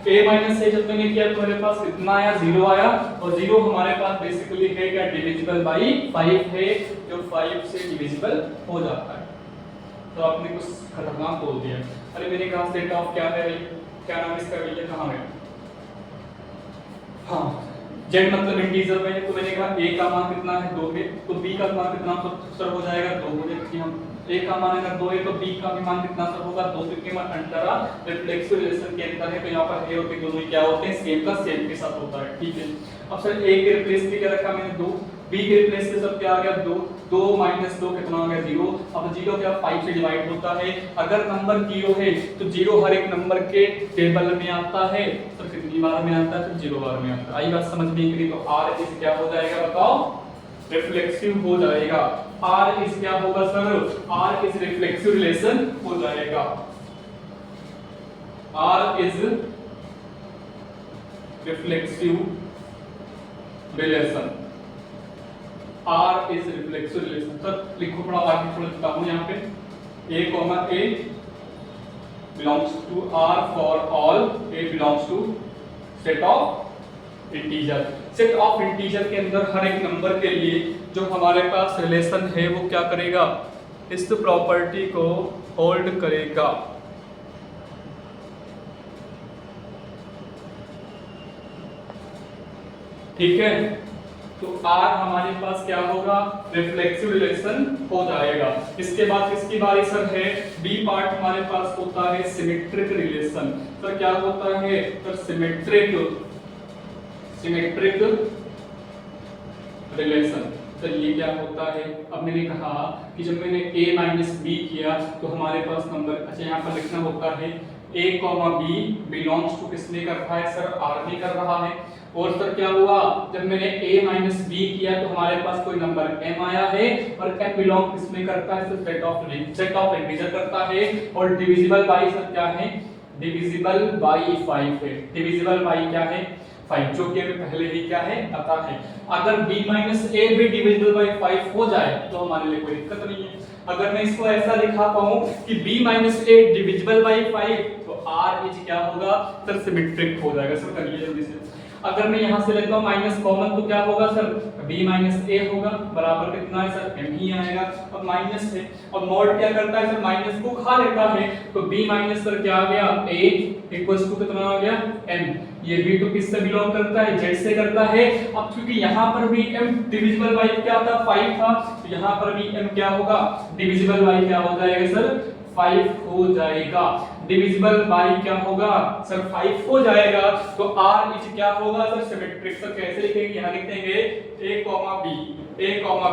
A minus से जब मैंने किया तो मेरे पास कितना आया? 0 आया। और 0 हमारे पास बेसिकली है क्या? डिविजिबल बाय 5 है, जो 5 से डिविजिबल हो जाता है। तो आपने कुछ खतरनाक बोल दिया। अरे मैंने कहा सेट ऑफ क्या है? क्या नाम इसका भैया? कहाँ है? हाँ z मतलब इंटीजर में। तो मैंने कहा a का मान कितना है? 2 है। तो b का मान कितना सर हो जाएगा? 2 हो जाएगा। हम a का मान अगर 2 है तो b का भी मान कितना सर होगा? 2। क्योंकि मान अंडर रिफ्लेक्सिव रिलेशन के अंदर है, तो यहाँ पर a और b दोनों क्या होते हैं? सेम का सेम के साथ होता है। ठीक है। अब सर a के रिप्लेस में क्या रखा मैंने? 2। b के रिप्लेस पे सब क्या आ गया 2, 2 माइनस 2 कितना हो गया 0। अब 0 क्या 5 से डिवाइड होता है, अगर नंबर 0 है तो 0 हर एक नंबर के टेबल में आता है, तो कितनी बार में आता है, तो 0 बार में आता है। आई बात समझ में आई? तो r इज क्या हो जाएगा बताओ, रिफ्लेक्सिव हो जाएगा। r इज क्या होगा sir, r is reflexive relation हो जाएगा। r is reflexive relation, r is reflexive relation. Sir लिखो थोड़ा आगे, थोड़ा लिखता हूं यहाँ पे, a, belongs to r for all a belongs to set of integer. Set of integer के अंदर हर एक नंबर के लिए जो हमारे पास रिलेशन है वो क्या करेगा, इस प्रॉपर्टी को होल्ड करेगा। ठीक है, तो R हमारे पास क्या होगा, रिफ्लेक्सिव रिलेशन हो जाएगा। इसके बाद किसकी बारी सर है, B पार्ट हमारे पास होता है सिमेट्रिक रिलेशन। सर क्या होता है, सर सिमेट्रिक रिलेशन। तो ये क्या होता है, अब मैंने कहा कि जब मैंने a माइनस बी किया तो हमारे पास नंबर, अच्छा यहाँ पर लिखना होता है a comma B belongs to, किसने कर रहा है सर, r ने कर रहा है। और सर क्या हुआ, जब मैंने a माइनस बी किया तो हमारे पास कोई नंबर m आया है, और m बिलोंग किसमें करता है, सर सेट ऑफ इंटीजर करता है, और डिविजिबल बाय सर क्या है, डिविजिबल बाय 5 है। डिविजिबल बाय क्या है, 5, जो कि हमें पहले ही क्या है पता है। अगर b माइनस a भी डिविजिबल बाय 5 हो जाए तो हमारे लिए कोई दिक्कत नहीं है। अगर मैं इसको ऐसा लिखा पाऊं कि b minus a divisible by 5 तो r इज क्या होगा, सर सिमेट्रिक हो जाएगा। सर करिए जल्दी से। अगर मैं यहां से लेता हूं माइनस कॉमन तो क्या होगा सर, b माइनस a होगा, बराबर कितना है सर, m ही आएगा। अब माइनस है और मॉड क्या करता है सर, माइनस को खा लेता है, तो b माइनस सर क्या आ गया, a इक्वल्स टू कितना आ गया m। ये b तो किससे बिलोंग करता है, z से करता है। अब क्योंकि यहां पर भी m डिविजिबल बाय क्या था, 5 था, तो यहां पर भी m क्या होगा, डिविजिबल बाय क्या हो जाएगा सर, 5 हो जाएगा। डिविजिबल बाय क्या होगा सर, 5 हो जाएगा। तो r इज क्या होगा सर, सिमेट्रिक। सर कैसे लिखेंगे, यहां लिख देंगे a,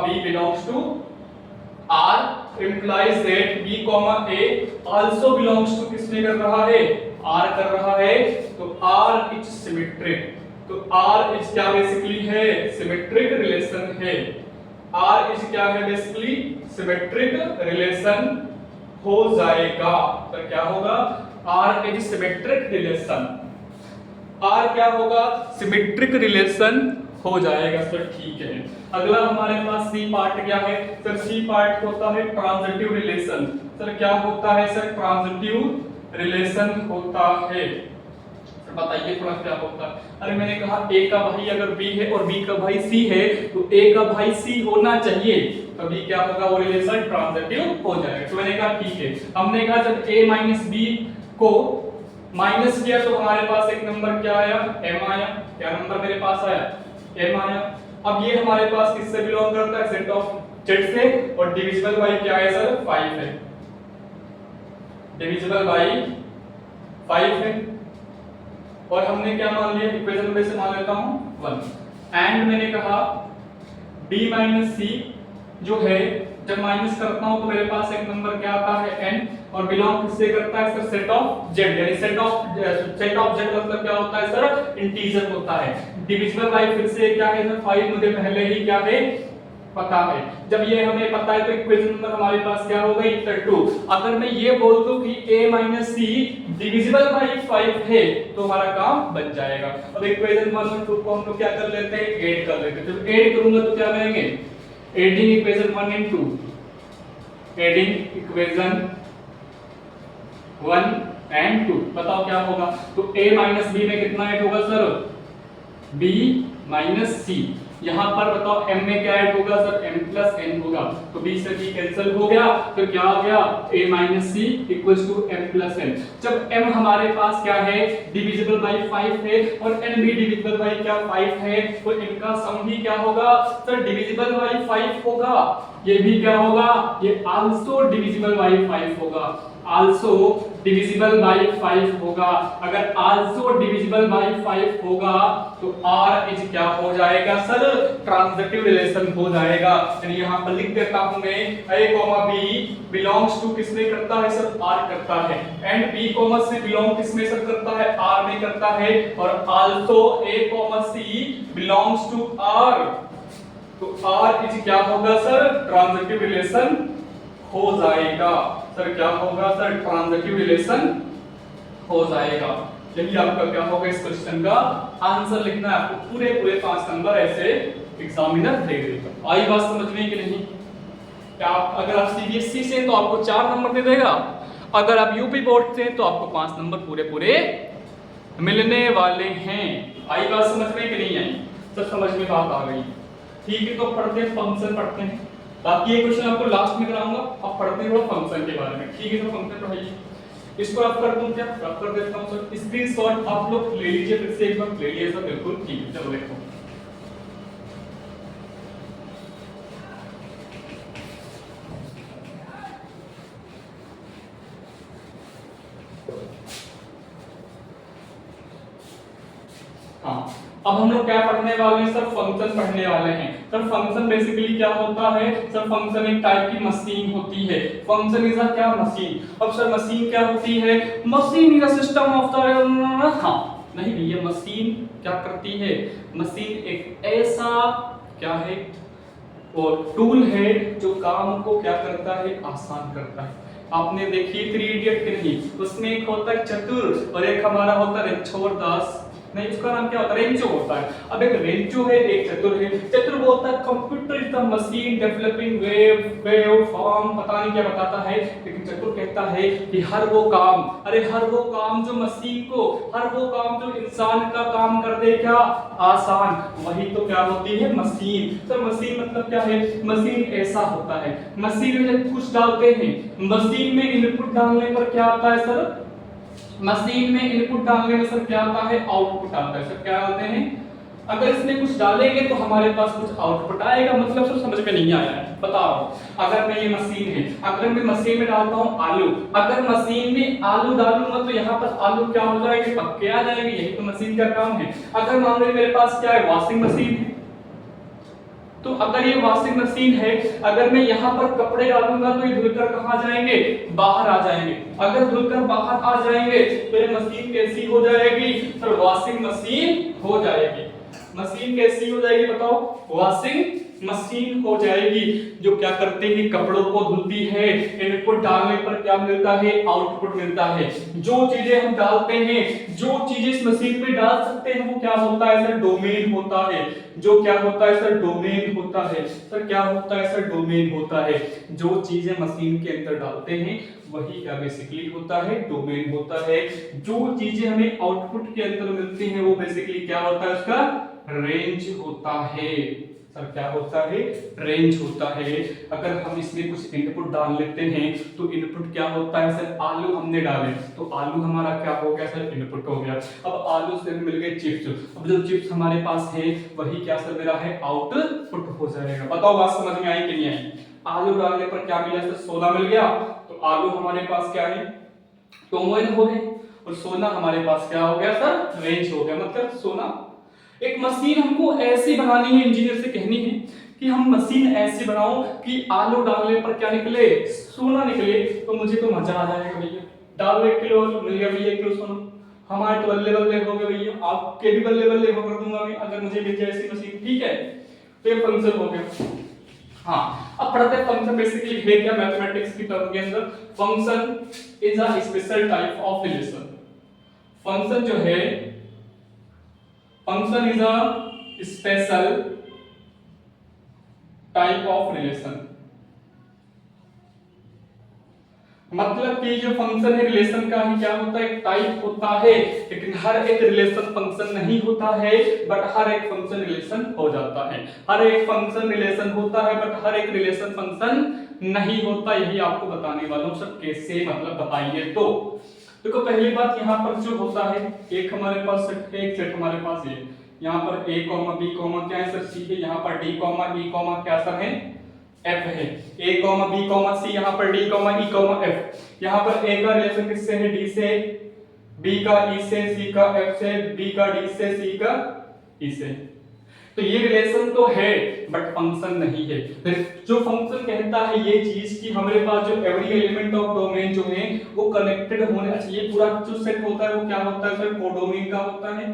b belongs to r implies that b, a also belongs to, किसने कर रहा है, r कर रहा है, तो r इज सिमेट्रिक। तो r इज क्या बेसिकली है, सिमेट्रिक रिलेशन है। r इज क्या है, बेसिकली सिमेट्रिक रिलेशन हो जाएगा। तो क्या होगा, R is symmetric relation, R क्या होगा, सिमेट्रिक रिलेशन हो जाएगा। सर ठीक है। अगला हमारे पास C पार्ट क्या है, सर C पार्ट होता है ट्रांजिटिव रिलेशन। सर क्या होता है सर, ट्रांजिटिव रिलेशन होता है। बताइए थोड़ा क्या होता है। अरे मैंने कहा a का भाई अगर b है और b का भाई c है तो a का भाई c होना चाहिए, तभी क्या होगा, वो रिलेशन ट्रांजिटिव हो जाएगा। तो मैंने कहा ठीक है। हमने कहा जब a माइनस b को माइनस किया तो हमारे पास एक नंबर क्या आया, m आया। क्या नंबर मेरे पास आया, m आया। अब ये हमारे पास किससे बिलोंग करता है, सेट ऑफ z से, और डिविजिबल बाय क्या है सर, 5 है। डिविजिबल बाय 5 है। और हमने क्या मान लिया, इक्वेशन में से मान लेता हूं 1। एंड मैंने कहा b माइनस c जो है, जब माइनस करता हूं तो मेरे पास एक नंबर क्या आता है n, और बिलोंग किससे करता है सर, सेट ऑफ z। यानी सेट ऑफ z मतलब क्या होता है सर, इंटीजर होता है। डिविजिबल बाय फिर से क्या है सर, 5 मुझे पहले ही क्या है पता है। जब ये हमें पता है तो इक्वेशन नंबर हमारे पास क्या हो गई, 2। अगर मैं ये बोल दूं कि a minus c divisible by 5 है तो हमारा काम बन जाएगा। अब इक्वेशन 1 और 2 को हम लोग क्या कर लेते हैं, ऐड कर लेते हैं। जब ऐड करूंगा तो क्या करेंगे, adding equation 1 and 2, adding equation 1 and 2, बताओ क्या होगा। तो a माइनस b में कितना ऐड होगा सर, b माइनस c। यहां पर बताओ m में क्या ऐड होगा सर, m प्लस n होगा। तो b से b कैंसिल हो गया, तो क्या आ गया, a minus c equals to m plus n। जब m हमारे पास क्या है, डिविजिबल बाय 5 है, और n भी डिविजिबल बाय क्या 5 है, तो इनका सम भी क्या होगा सर, डिविजिबल बाय 5 होगा। ये भी क्या होगा, ये आल्सो डिविजिबल बाय 5 होगा, आल्सो डिविजिबल बाय 5 होगा। अगर आल्सो डिविजिबल बाय 5 होगा तो आर इज क्या हो जाएगा सर, ट्रांजिटिव रिलेशन हो जाएगा। यानी यहां पर लिख देता हूं मैं a b बिलोंग्स टू किसमें करता है सर, आर करता है, एंड b c बिलोंग किसमें सर करता है, आर में करता है, और also a c belongs to R, तो आर इज क्या होगा सर, ट्रांजिटिव रिलेशन हो जाएगा सर, क्या होगा सर, ट्रांजिटिव रिलेशन हो जाएगा। यही आपका क्या होगा इस क्वेश्चन का आंसर लिखना है आपको, पूरे पूरे 5 नंबर ऐसे एग्जामिनर दे देगा। आई बात समझ में कि नहीं? क्या अगर आप सीबीएसई से तो आपको 4 नंबर दे देगा, अगर आप यूपी बोर्ड से तो आपको 5 नंबर पूरे पूरे मिलने वाले हैं। आई बात समझ में कि नहीं आई? सब समझ में बात आ गई, ठीक है। तो पढ़ते हैं फंक्शन पढ़ते हैं, बाकी ये क्वेश्चन आपको लास्ट में कराऊंगा। अब पढ़ते हैं फंक्शन के बारे में, ठीक है। तो फंक्शन पढ़ाइए, इसको आप कर दूं क्या, रफ कर देता हूं सर, स्क्रीनशॉट आप लोग ले लीजिए, फिर से एक बार ले लीजिए सर, बिल्कुल ठीक है। चलो देखो हाँ, अब हम लोग क्या पढ़ने वाले हैं सर, फंक्शन पढ़ने वाले हैं सर। फंक्शन बेसिकली क्या होता है सर, फंक्शन एक टाइप की मशीन होती है। फंक्शन इज अ क्या, मशीन। अब सर मशीन क्या होती है, machine is a system of the, हाँ नहीं भैया, मशीन क्या करती है, मशीन एक ऐसा क्या है, और टूल है जो काम को क्या करता है, आसान करता है। आपने देखी 3 इडियट के नहीं, उसमें एक होता है चतुर और एक हमारा होता है छोरदास, नहीं उसका नाम क्या होता है, रेंचो होता है। अब एक रेंचो है, एक चतुर है। चतुर बोलता है computer is the machine developing wave form, पता नहीं क्या बताता है, लेकिन चतुर कहता है कि हर वो काम, अरे हर वो काम जो मशीन को, हर वो काम जो इंसान का काम कर दे क्या, आसान, वही तो क्या होती है मशीन। तो मशीन मतलब क्या है, मशीन ऐसा होता है, मशीन में जब कुछ डालते हैं, मशीन में इनपुट डालने पर क्या आता है सर, मशीन में इनपुट डालने में सर क्या आता है, आउटपुट आता है सर। क्या होते हैं, अगर इसमें कुछ डालेंगे तो हमारे पास कुछ आउटपुट आएगा। मतलब सर समझ में नहीं आया है, बता रहा हूं। अगर मैं ये मशीन है, अगर मैं मशीन में डालता हूं आलू, अगर मशीन में आलू डालूंगा तो यहाँ पर आलू क्या हो जाएंगे, पक्के आ जाएंगे, यही तो मशीन का काम है। अगर मान लो मेरे पास क्या है, वॉशिंग मशीन है, तो अगर ये वॉशिंग मशीन है, अगर मैं यहाँ पर कपड़े डालूंगा तो ये धुलकर कहाँ जाएंगे, बाहर आ जाएंगे। अगर धुलकर बाहर आ जाएंगे तो ये मशीन कैसी हो जाएगी, तो वॉशिंग मशीन हो जाएगी। मशीन कैसी हो जाएगी बताओ, वॉशिंग मशीन हो जाएगी, जो क्या करते हैं, कपड़ों को धुलती है। इनपुट डालने पर क्या मिलता है, आउटपुट मिलता है। जो चीजें हम डालते हैं, जो चीजें इस मशीन पे डाल सकते हैं, वो क्या होता है सर, डोमेन होता है। जो क्या होता है सर, डोमेन होता है सर। क्या होता है सर, डोमेन होता है। जो चीजें मशीन के अंदर डालते हैं वही क्या बेसिकली होता है, डोमेन होता है। जो चीजें हमें आउटपुट के अंदर मिलती हैं वो बेसिकली क्या होता है, उसका रेंज होता है सर। क्या होता है, रेंज होता है। अगर हम इसमें कुछ इनपुट डाल लेते हैं तो इनपुट क्या होता है सर, आलू हमने डाले तो आलू हमारा क्या हो गया सर, इनपुट हो गया। अब आलू से मिल गए चिप्स, अब जो चिप्स हमारे पास है वही क्या सर मेरा है, आउटपुट हो जाएगा। बताओ बात समझ में आई कि नहीं आई? आलू डालने पर क्या मिला सर, सोना मिल गया, तो आलू हमारे पास क्या है, टोमोइन हो गए, और सोना हमारे पास क्या हो गया सर, रेंज हो गया। मतलब सोना, एक मशीन हमको ऐसी बनानी है, इंजीनियर से कहनी है कि हम मशीन ऐसी बनाओ कि आलू डालने पर क्या निकले, सोना निकले, तो मुझे तो मजा आ जाएगा भैया। डाल 1 किलो मिल गया भैया, 1 किलो सोना, हमारे तो बल्ले बल्ले हो गए भैया, आपके भी बल्ले बल्ले हो कर दूंगा मैं अगर मुझे मिल जाए ऐसी मशीन, ठीक है। तो ये फंक्शन हो गया। हाँ, अब पढ़ते हैं फंक्शन बेसिकली है क्या मैथमेटिक्स की टर्म के अंदर। Function is a special type of relation. Function जो है, function is a special type of relation. मतलब कि जो फंक्शन है रिलेशन का ही क्या होता है, एक टाइप होता है, लेकिन हर एक रिलेशन फंक्शन नहीं होता है, बट हर एक फंक्शन रिलेशन हो जाता है। हर एक फंक्शन रिलेशन होता है बट हर एक रिलेशन फंक्शन नहीं होता। यही आपको बताने वाला हूं सर, कैसे मतलब बताइए। तो देखो पहली बात यहाँ पर जो होता है, एक हमारे पास सेट है, एक सेट हमारे पास है। यहाँ पर a, b, क्या है सर, c है। यहाँ पर d, e, क्या सर है, एफ है, ए कॉमा बी कॉमा सी, यहाँ पर डी कॉमा ई कॉमा एफ। यहाँ पर ए का रिलेशन किससे है? डी से, बी का ई से, सी का एफ से, बी का डी से, सी का ई से। तो ये रिलेशन तो है बट फंक्शन नहीं है। फिर जो फंक्शन कहता है ये चीज कि हमारे पास जो एवरी एलिमेंट ऑफ डोमेन जो है वो कनेक्टेड होने चाहिए। पूरा जो सेट होता है वो क्या होता है सर? कोडोमेन का होता है।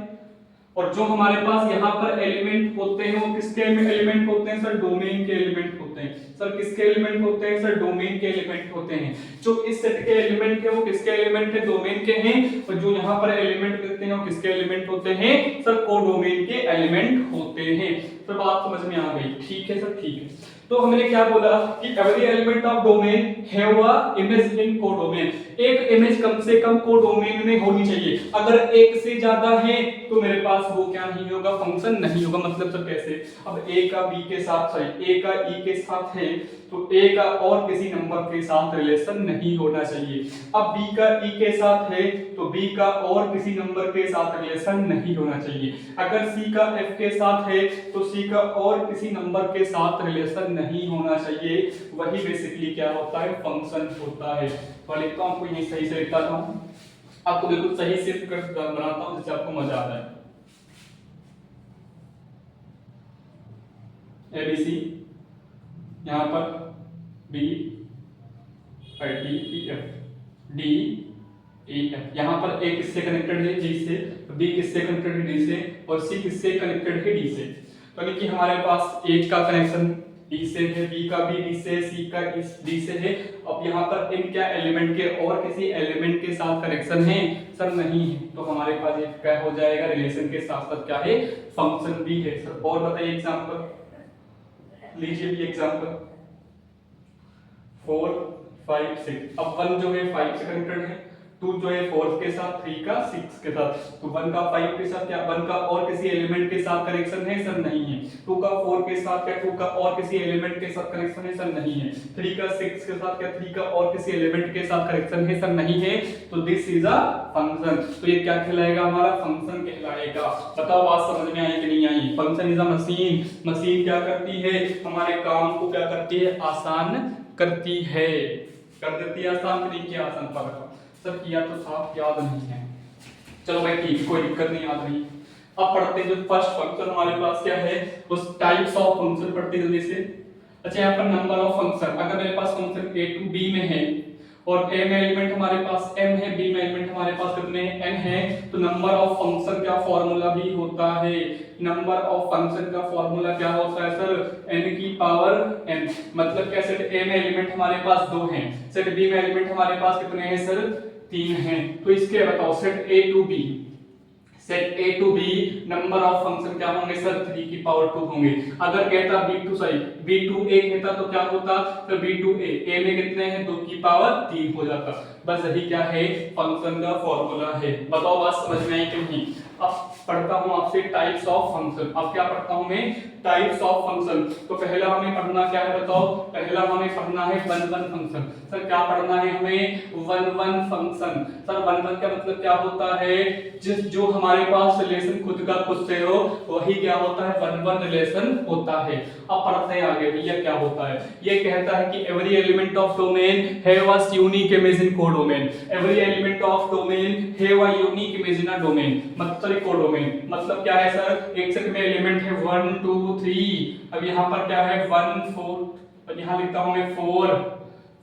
और जो हमारे पास यहाँ पर एलिमेंट होते हैं वो किसके एलिमेंट होते हैं सर? डोमेन के एलिमेंट होते हैं। सर किसके एलिमेंट होते हैं सर? डोमेन के एलिमेंट होते हैं। जो इस सेट के एलिमेंट है वो किसके एलिमेंट है? डोमेन के हैं। और जो यहाँ पर एलिमेंट मिलते हैं वो किसके एलिमेंट होते हैं सर? कोडोमेन के एलिमेंट होते हैं। तो बात समझ में आ गई? ठीक है सर, ठीक है। तो हमने क्या बोला कि every element of domain have a image in codomain. एक इमेज कम से कम कोडोमेन में होनी चाहिए। अगर एक से ज्यादा है तो मेरे पास वो क्या नहीं होगा? फंक्शन नहीं होगा। मतलब सर कैसे? अब ए का बी के साथ, सॉरी ए का ई के साथ है तो ए का और किसी नंबर के साथ रिलेशन नहीं होना चाहिए। अब बी का ई के साथ है तो बी का और किसी नंबर के साथ रिलेशन नहीं होना चाहिए। अगर सी का एफ के साथ है तो सी का और किसी नंबर के साथ रिलेशन नहीं होना चाहिए। वही बेसिकली क्या होता है? फंक्शन होता है। तो लिखता हूं, आपको यही सही से लिखता हूं, आपको बिल्कुल सही से बनाता हूं जिससे आपको मजा आता है। ABC, यहाँ पर B और D E F, D E F। यहाँ पर A किससे कनेक्टेड है? G से, B किससे कनेक्टेड है? D से, और C किससे कनेक्टेड है? D से। तो यानी कि हमारे पास A का कनेक्शन D से है, B का भी D से, C का D से है। अब यहाँ पर इन क्या एलिमेंट के और किसी एलिमेंट के साथ कनेक्शन है? सर नहीं है। तो हमारे पास ये क्या हो जाएगा? रिलेशन के साथ साथ क्या है? फंक्शन भी है। सर और बताइए एग्जांपल लीजिए भी एग्जांपल 4 5 6। अब 1 जो है 5 से कनेक्टेड है, 2 जो है 4 के साथ, 3 का 6 के साथ। तो 1 का 5 के साथ क्या? 1 का और किसी एलिमेंट के साथ कनेक्शन है? सर नहीं है। 2 का 4 के साथ क्या? 2 का और किसी एलिमेंट के साथ कनेक्शन है? सर नहीं है। 3 का 6 के साथ क्या? 3 का और किसी एलिमेंट के साथ कनेक्शन है? सर नहीं है। तो दिस इज अ फंक्शन। तो ये क्या कहलाएगा? हमारा फंक्शन कहलाएगा। बताओ बात समझ में आई कि नहीं आई? Function is a machine. Machine क्या करती है? हमारे काम को क्या करती है? आसान करती है। कर देती है आसान, नहीं किया आसान पर सब किया तो साफ याद नहीं है। चलो भाई ठीक, कोई दिक्कत नहीं, याद नहीं। अब पढ़ते हैं जो फर्स्ट फंक्शन हमारे पास क्या है, उस टाइप्स ऑफ फंक्शन पढ़ते जल्दी से। अच्छा यहाँ पर नंबर ऑफ फंक्शन, अगर मेरे पास फंक्शन a टू b में है और a में एलिमेंट हमारे पास m है, b में एलिमेंट हमारे पास कितने हैं? n है, तो नंबर ऑफ फंक्शन का फॉर्मूला भी होता है। नंबर ऑफ फंक्शन का फॉर्मूला क्या होता है सर? n की पावर n। मतलब क्या? सेट a में एलिमेंट हमारे पास 2 हैं, सेट b में एलिमेंट हमारे पास कितने हैं सर? 3 हैं। तो इसके बताओ set a to b, set a to b number of function क्या होंगे सर? 3 की पावर 2 होंगे। अगर कहता b to sorry b to a कहता तो क्या होता? तो b टू a में कितने हैं? 2 की पावर 3 हो जाता। बस यही क्या है? फंक्शन का फॉर्मूला है। बताओ बात समझ में आई कि नहीं? अब पढ़ता हूं आपसे टाइप्स ऑफ फंक्शन। अब क्या पढ़ता हूं मैं? Types of function. तो पहला हमें पढ़ना क्या है बताओ? पहला हमें पढ़ना है वन वन फंक्शन। सर क्या पढ़ना है हमें? One one function. Sir one one का मतलब क्या होता है? जिस जो हमारे पास रिलेशन खुद का खुद से हो वही क्या होता है? वन वन रिलेशन होता है। अब पढ़ते हैं आगे भैया क्या होता है। ये कहता है कि every element of domain have a unique image in codomain. Every element of domain have a unique image in a domain, मतलब कोडोमेन। मतलब क्या है सर? एक सेट में एलिमेंट है 1 2 3। अब यहाँ पर क्या है? 1 4, अब यहाँ लिखता हूँ मैं 4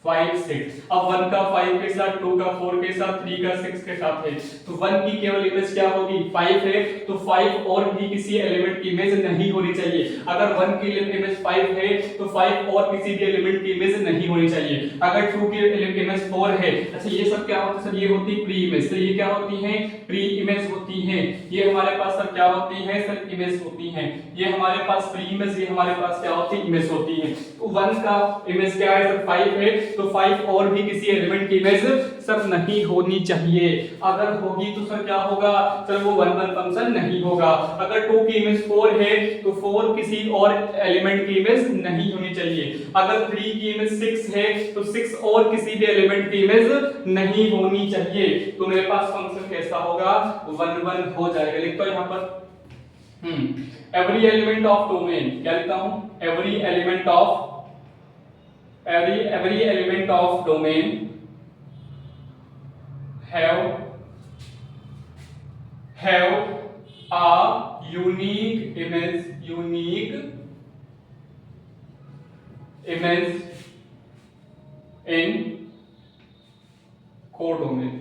5 6। अब 1 का 5 के साथ, 2 का 4 के साथ, 3 का 6 के साथ है, तो 1 की केवल इमेज क्या होगी? 5 है, तो 5 और भी किसी एलिमेंट की इमेज नहीं होनी चाहिए। अगर 1 की इमेज 5 है तो 5 और किसी भी एलिमेंट की इमेज नहीं होनी चाहिए। अगर 2 की इमेज 4 है, अच्छा ये सब क्या होता है सर? ये होती है प्री इमेज। तो ये क्या होती है? प्री इमेज होती है। ये हमारे पास सर क्या होती है सर? इमेज होती है। ये हमारे पास प्री इमेज, ये हमारे पास क्या होती है? इमेज होती है। तो 1 का इमेज क्या है सर? 5 है, तो 5 और भी किसी एलिमेंट की इमेज सर नहीं होनी चाहिए। अगर होगी तो सर क्या होगा? सर वो वन वन फंक्शन नहीं होगा। अगर 2 की इमेज 4 है तो 4 किसी और एलिमेंट की इमेज नहीं होनी चाहिए। अगर 3 की इमेज 6 है तो 6 और किसी भी एलिमेंट की इमेज नहीं होनी चाहिए। तो मेरे पास फंक्शन कैसा होगा? वन वन हो जाएगा। लिखता हूं यहां पर एवरी एलिमेंट ऑफ डोमेन, क्या लिखता हूं? Every element of every element of domain have a unique image in codomain,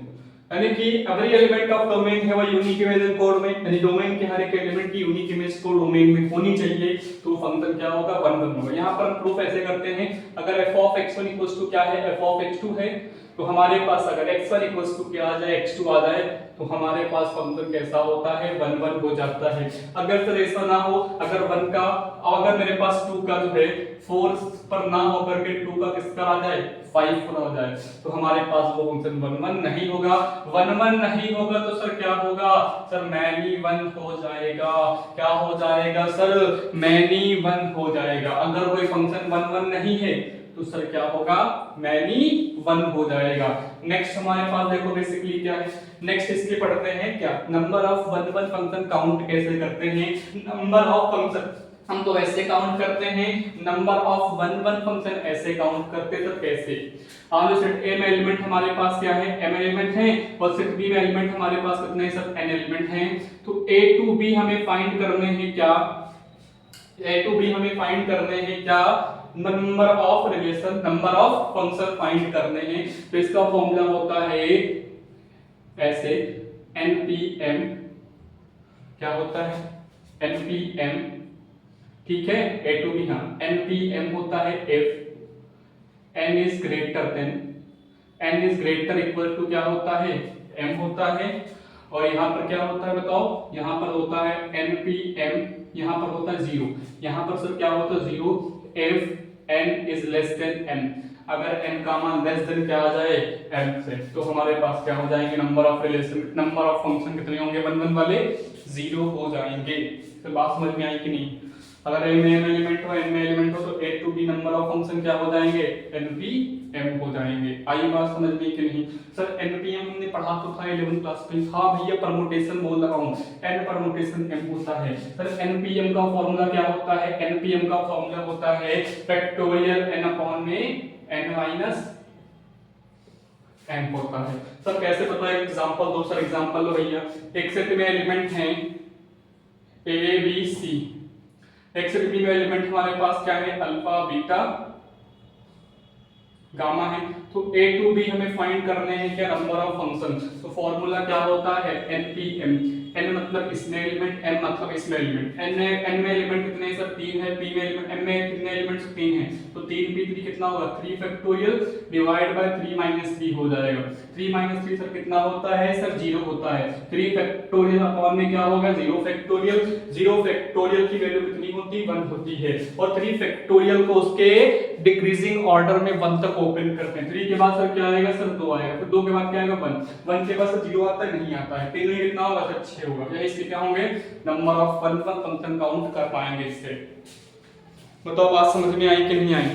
यानी कि एवरी एलिमेंट ऑफ डोमेन है वो यूनिक इमेज इन कोडोमेन, यानी डोमेन के हर एक एलिमेंट की यूनिक इमेज को डोमेन में होनी चाहिए, तो फंक्शन क्या होगा 1 1 होगा। यहां पर हम प्रूफ ऐसे करते हैं, अगर f of x1 equals to क्या है f ऑफ x2 है, तो हमारे पास अगर x1 इक्वल्स टू क्या आ जाए x2 आ जाए, तो हमारे पास फंक्शन कैसा होता है 1 1 हो जाता है। अगर सर ऐसा ना हो, अगर 1 का अगर मेरे पास 2 का जो है 4 पर ना हो करके 2 का किसका आ जाए 5 पर हो जाए, तो हमारे पास वो फंक्शन 1 1 नहीं होगा। 1 1 नहीं होगा तो सर क्या होगा, सर मैनी 1 हो जाएगा। क्या हो जाएगा सर, मैनी 1 हो जाएगा। अगर कोई फंक्शन 1 1 नहीं है तो सर क्या होगा, मैनी 1 हो जाएगा। नेक्स्ट हमारे पास देखो बेसिकली क्या है, नेक्स्ट इसके पढ़ते हैं क्या, नंबर ऑफ 1 1 फंक्शन काउंट कैसे करते हैं। नंबर ऑफ फंक्शन हम तो ऐसे काउंट करते हैं, नंबर ऑफ 1 1 फंक्शन ऐसे काउंट करते तो कैसे। जो सेट ए में एलिमेंट हमारे पास क्या है m एलिमेंट है, और सेट बी में एलिमेंट हमारे पास कितने सब n एलिमेंट हैं, तो a टू b हमें फाइंड करने हैं क्या, a टू b हमें फाइंड करने हैं क्या, number of relation, number of function find करने हैं। तो इसका फॉर्मूला होता है ऐसे npm, क्या होता है npm, ठीक है a टू b, हाँ npm होता है if n is greater than, n is greater equal to क्या होता है m होता है, और यहाँ पर क्या होता है बताओ, यहाँ पर होता है npm, यहाँ पर होता है 0, यहाँ पर सर क्या होता है 0 if n is less than m, अगर n का मान लेस देन क्या आ जाए m से, तो हमारे पास क्या हो जाएंगे number of relation, number of function कितने होंगे 1 1 वाले 0 हो जाएंगे। तो बात समझ में आई कि नहीं। अगर m में एलिमेंट हो n में एलिमेंट हो तो a to b number of function क्या हो जाएंगे npm हो जाएंगे। आई बात समझ में कि नहीं। सर npm हमने पढ़ा तो था 11 क्लास में, हाँ भैया परमुटेशन बोल रहा हूँ, n परमुटेशन m होता है। सर npm का फॉर्मूला क्या होता है, npm का फॉर्मूला होता है फैक्टोरियल n अपॉन में n माइनस n होता है। सर कैसे पता है, एग्जांपल दो सर, एग्जांपल लो भैया, एक सेट में एलिमेंट हैं a b c, एक सेट बी में एलिमेंट हमारे पास क्या है अल्फा बीटा गामा है, तो a टू b हमें फाइंड करने हैं क्या नंबर ऑफ फंक्शन। तो फॉर्मूला क्या होता है npm, n मतलब इसमें एलिमेंट, m मतलब इसमें एलिमेंट, n में एलिमेंट कितने हैं सर 3 है, p में एलिमेंट, m में कितने एलिमेंट्स 3 हैं, तो 3 p 3 कितना होगा 3 फैक्टोरियल डिवाइड बाय 3 माइनस 3 हो जाएगा। 3 माइनस 3 सर कितना होता है सर 0 होता है, 3 फैक्टोरियल अपॉन में क्या होगा 0 फैक्टोरियल, 0 फैक्टोरियल की वैल्यू कितनी होती है 1 होती है, और 3 फैक्टोरियल को उसके डिक्रीजिंग ऑर्डर में 1 तक ओपन करते हैं। 3 के बाद सर क्या आएगा सर 2 आएगा, फिर 2 के बाद क्या आएगा 1, 1 के बाद सर 0 आता है नहीं आता है, 3 में कितना होगा सर 6 होगा। या इसके क्या होंगे नंबर ऑफ 1 1 फंक्शन काउंट कर पाएंगे इससे। बताओ बात समझ में आई कि नहीं आई,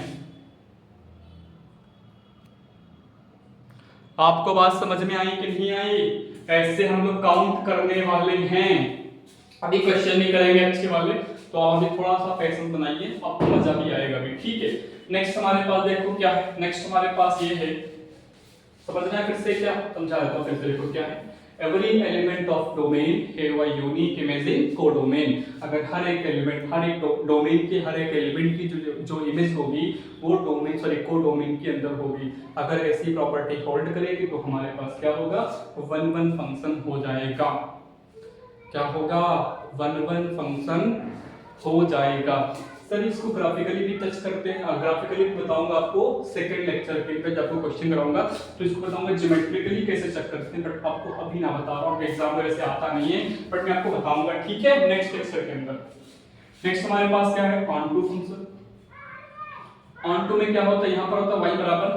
आपको बात समझ में आई कि नहीं आई। ऐसे हम लोग काउंट करने वाले हैं, अभी क्वेश्चन भी करेंगे अच्छे वाले, तो आप अभी थोड़ा सा पैशन बनाइए, आपको मजा भी आएगा भी, ठीक है। नेक्स्ट हमारे पास देखो क्या है, नेक्स्ट हमारे पास ये है, समझना है फिर से क्या समझा देता हूं, फिर से देखो क्या है, every element of domain have a unique image in codomain. अगर हर एक एलिमेंट, हर एक डोमेन के हर एक एलिमेंट की जो इमेज होगी वो डोमेन सॉरी कोडोमेन के अंदर होगी। अगर ऐसी प्रॉपर्टी होल्ड करेगी तो हमारे पास क्या होगा 1 1 फंक्शन हो जाएगा। क्या होगा 1 1 फंक्शन हो जाएगा। सर इसको ग्राफिकली भी टच करते हैं, ग्राफिकली बताऊंगा आपको सेकंड लेक्चर के अंदर, जब आपको क्वेश्चन कराऊंगा तो इसको बताऊंगा ज्योमेट्रिकली कैसे चेक करते हैं, बट आपको अभी ना बता रहा हूं, एग्जाम में वैसे आता नहीं है, बट मैं आपको बताऊंगा, ठीक है, नेक्स्ट लेक्चर के अंदर। नेक्स्ट हमारे पास क्या है ऑनटू फंक्शन। ऑनटू में क्या होता है, यहां पर होता है y बराबर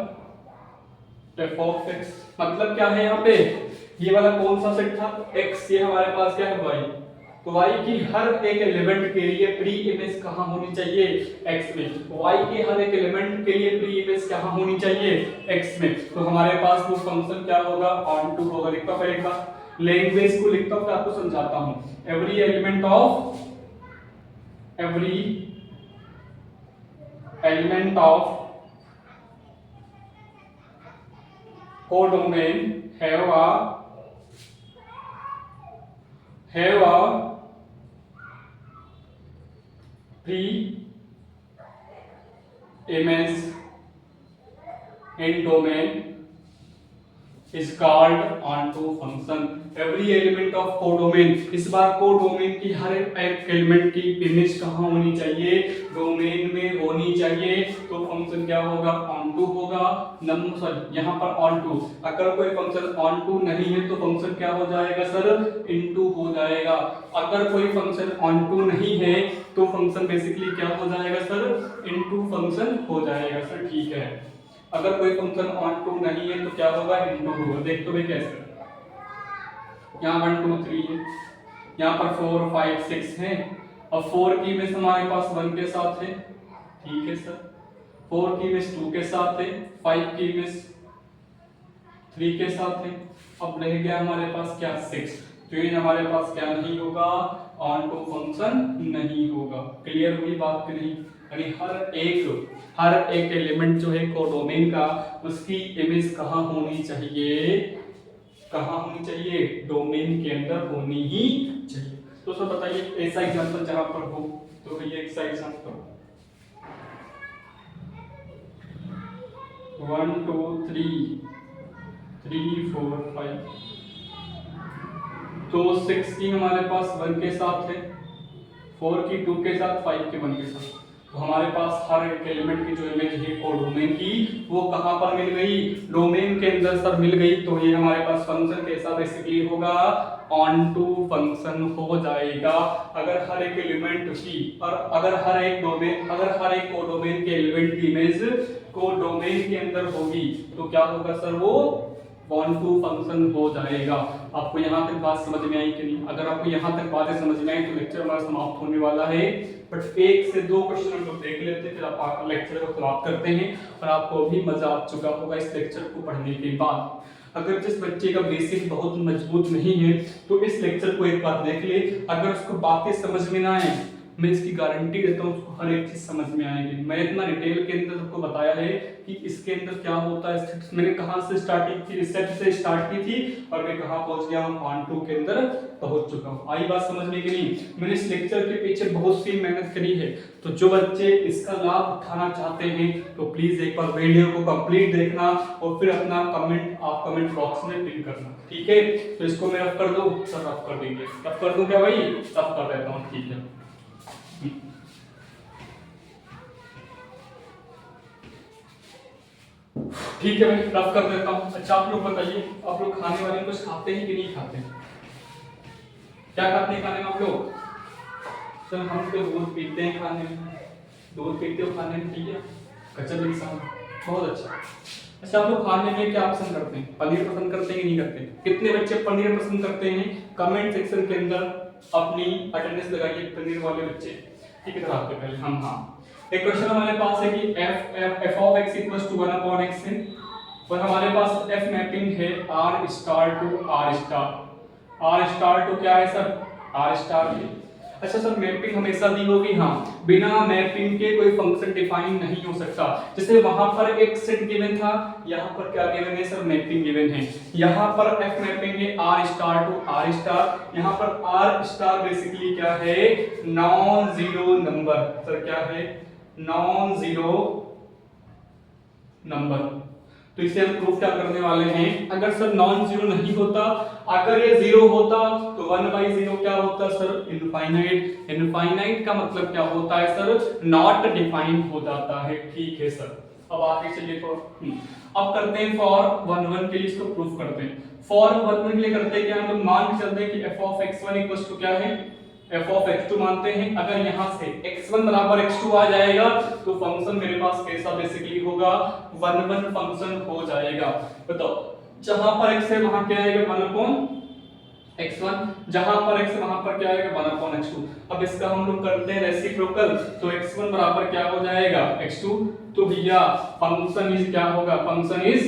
f ऑफ x, मतलब क्या है यहाँ पे ये वाला कौन सा सेट था x, ये हमारे पास क्या है y, तो y की हर एक एलिमेंट के लिए प्री इमेज कहां होनी चाहिए x में, y के हर एक एलिमेंट के लिए प्री इमेज कहां होनी चाहिए x में, तो हमारे पास वो फंक्शन क्या होगा ऑनटू होगा। लिखता हूं एक बार लैंग्वेज को लिखता हूं, आपको समझाता हूं, every element of codomain have a pre image in domain is called onto function. Every element of codomain, इस बार कोडोमेन की हर एक एलिमेंट की इमेज कहाँ होनी चाहिए, डोमेन में होनी चाहिए, तो फंक्शन क्या होगा, onto होगा। सॉरी यहाँ पर onto, अगर कोई फंक्शन onto नहीं है तो फंक्शन क्या हो जाएगा सर, into हो जाएगा। अगर कोई फंक्शन onto नहीं है तो फंक्शन बेसिकली क्या हो जाएगा सर, into फंक्शन हो जाएगा सर, ठीक है। अगर कोई फंक्शन onto नहीं है तो क्या होगा, into होगा। देख तो भाई कैसे, यहाँ 1 2 3 है, यहाँ पर 4 5 6 है, और 4 की इमेज हमारे पास 1 के साथ है, ठीक है सर। 4 की इमेज 2 के साथ है, 5 की इमेज 3 के साथ है। अब रह गया हमारे पास क्या, 6, तो ये हमारे पास क्या नहीं होगा, onto फंक्शन नहीं होगा। क्लियर हुई बात कि नहीं? यानी हर एक एलिमेंट जो है कोडोमेन का, उसकी इमेज कहाँ होनी चाहिए, डोमेन के अंदर होनी ही चाहिए। तो सर बताइए ऐसा एग्जांपल जहां पर हो, तो भैया ऐसा एग्जांपल 1 2 3 3 4 5, तो 6 की हमारे पास 1 के साथ है, 4 की 2 के साथ, 5 की 1 के साथ। तो हमारे पास हर एक एलिमेंट की जो इमेज है कोडोमेन की, वो कहां पर मिल गई, डोमेन के अंदर सर मिल गई। तो ये हमारे पास फंक्शन कैसा बेसिकली होगा, onto फंक्शन हो जाएगा। अगर हर एक एलिमेंट की, और अगर हर एक कोडोमेन के एलिमेंट की इमेज कोडोमेन के अंदर होगी तो क्या होगा सर, वो onto फंक्शन हो जाएगा। आपको यहाँ तक बात समझ में आई कि नहीं? अगर आपको यहाँ तक बातें समझ में आई तो लेक्चर हमारा समाप्त होने वाला है, बट 1 से 2 क्वेश्चन हम लोग देख लेते हैं, फिर आप लेक्चर को समाप्त करते हैं। और आपको भी मजा आ चुका होगा इस लेक्चर को पढ़ने के बाद। अगर जिस बच्चे का बेसिक बहुत मजबूत नहीं है तो इस लेक्चर को एक बार देख ले, अगर उसको बातें समझ में ना आए, मैं इसकी गारंटी देता हूँ उसको हर एक चीज समझ में आएगी। मैं इतना डिटेल के अंदर सबको बताया है कि इसके अंदर क्या होता है, मैंने कहाँ से स्टार्टिंग की, स्टेप से स्टार्ट की थी और मैं कहाँ पहुंच गया हूँ, onto के अंदर पहुंच चुका हूँ। आई बात समझ में कि नहीं? मैंने इस लेक्चर के पीछे बहुत सी मेहनत करी है, तो जो बच्चे इसका लाभ उठाना चाहते हैं तो प्लीज एक बार वीडियो को कंप्लीट देखना और फिर अपना कमेंट आप कमेंट बॉक्स में पिन करना, ठीक है? तो इसको मैं रफ कर दूं, सर रफ कर देंगे, रफ कर दूं क्या भाई, रफ कर देता हूँ, ठीक है। ठीक है मैं रफ कर देता हूँ। अच्छा आप लोग बताइए, आप लोग खाने वाले कुछ खाते हैं कि नहीं खाते? क्या खाते हैं खाने में आप लोग? सर हम तो दूध पीते हैं खाने में, दूध पीते हो खाने में, ठीक है, गजब इंसान, बहुत अच्छा। अच्छा आप लोग खाने में क्या पसंद करते हैं, पनीर पसंद करते हैं कि नहीं करते? कितने बच्चे पनीर पसंद करते हैं? कमेंट सेक्शन के अंदर अपनी अटेंडेंस लगाइए पनीर वाले बच्चे, ठीक है? आपके पहले हम एक क्वेश्चन हमारे पास है कि f of x equals to 1 upon x है, और हमारे पास f मैपिंग है r star to r star. r star to क्या है सर, r स्टार है। अच्छा सर मैपिंग हमेशा दी होगी, हाँ, बिना मैपिंग के कोई फंक्शन डिफाइन नहीं हो सकता। जैसे वहां पर एक सेट गिवन था, यहाँ पर क्या गिवन है सर, मैपिंग गिवन है। यहाँ पर f मैपिंग है r star to r star, यहाँ पर r स्टार बेसिकली क्या है, नॉन जीरो नंबर। सर क्या है, नॉन जीरो नंबर। तो इसे हम प्रूफ क्या करने वाले हैं, अगर सर नॉन जीरो नहीं होता, अगर ये जीरो होता तो 1/0 क्या होता सर, इनफाइनाइट। इनफाइनाइट का मतलब क्या होता है सर, नॉट डिफाइंड हो जाता है, ठीक है सर। अब आगे चलिए तो अब करते हैं फॉर 1 1 के लिए, इसको प्रूफ करते हैं। फॉर 1 1 के लिए करते हैं क्या, हम लोग मान के चलते हैं कि f of x1 equals to क्या है, f of x2 मानते हैं। अगर यहां से x1 बराबर x2 आ जाएगा तो फंक्शन मेरे पास कैसा बेसिकली होगा, 1 1 फंक्शन हो जाएगा। बताओ जहां पर x है वहां क्या आएगा, 1 upon x1, जहां पर x है वहां पर क्या आएगा, 1 upon x2। अब इसका हम लोग करते हैं रेसिप्रोकल, तो x1 बराबर क्या हो जाएगा, x2। तो भैया फंक्शन इज क्या होगा, फंक्शन इज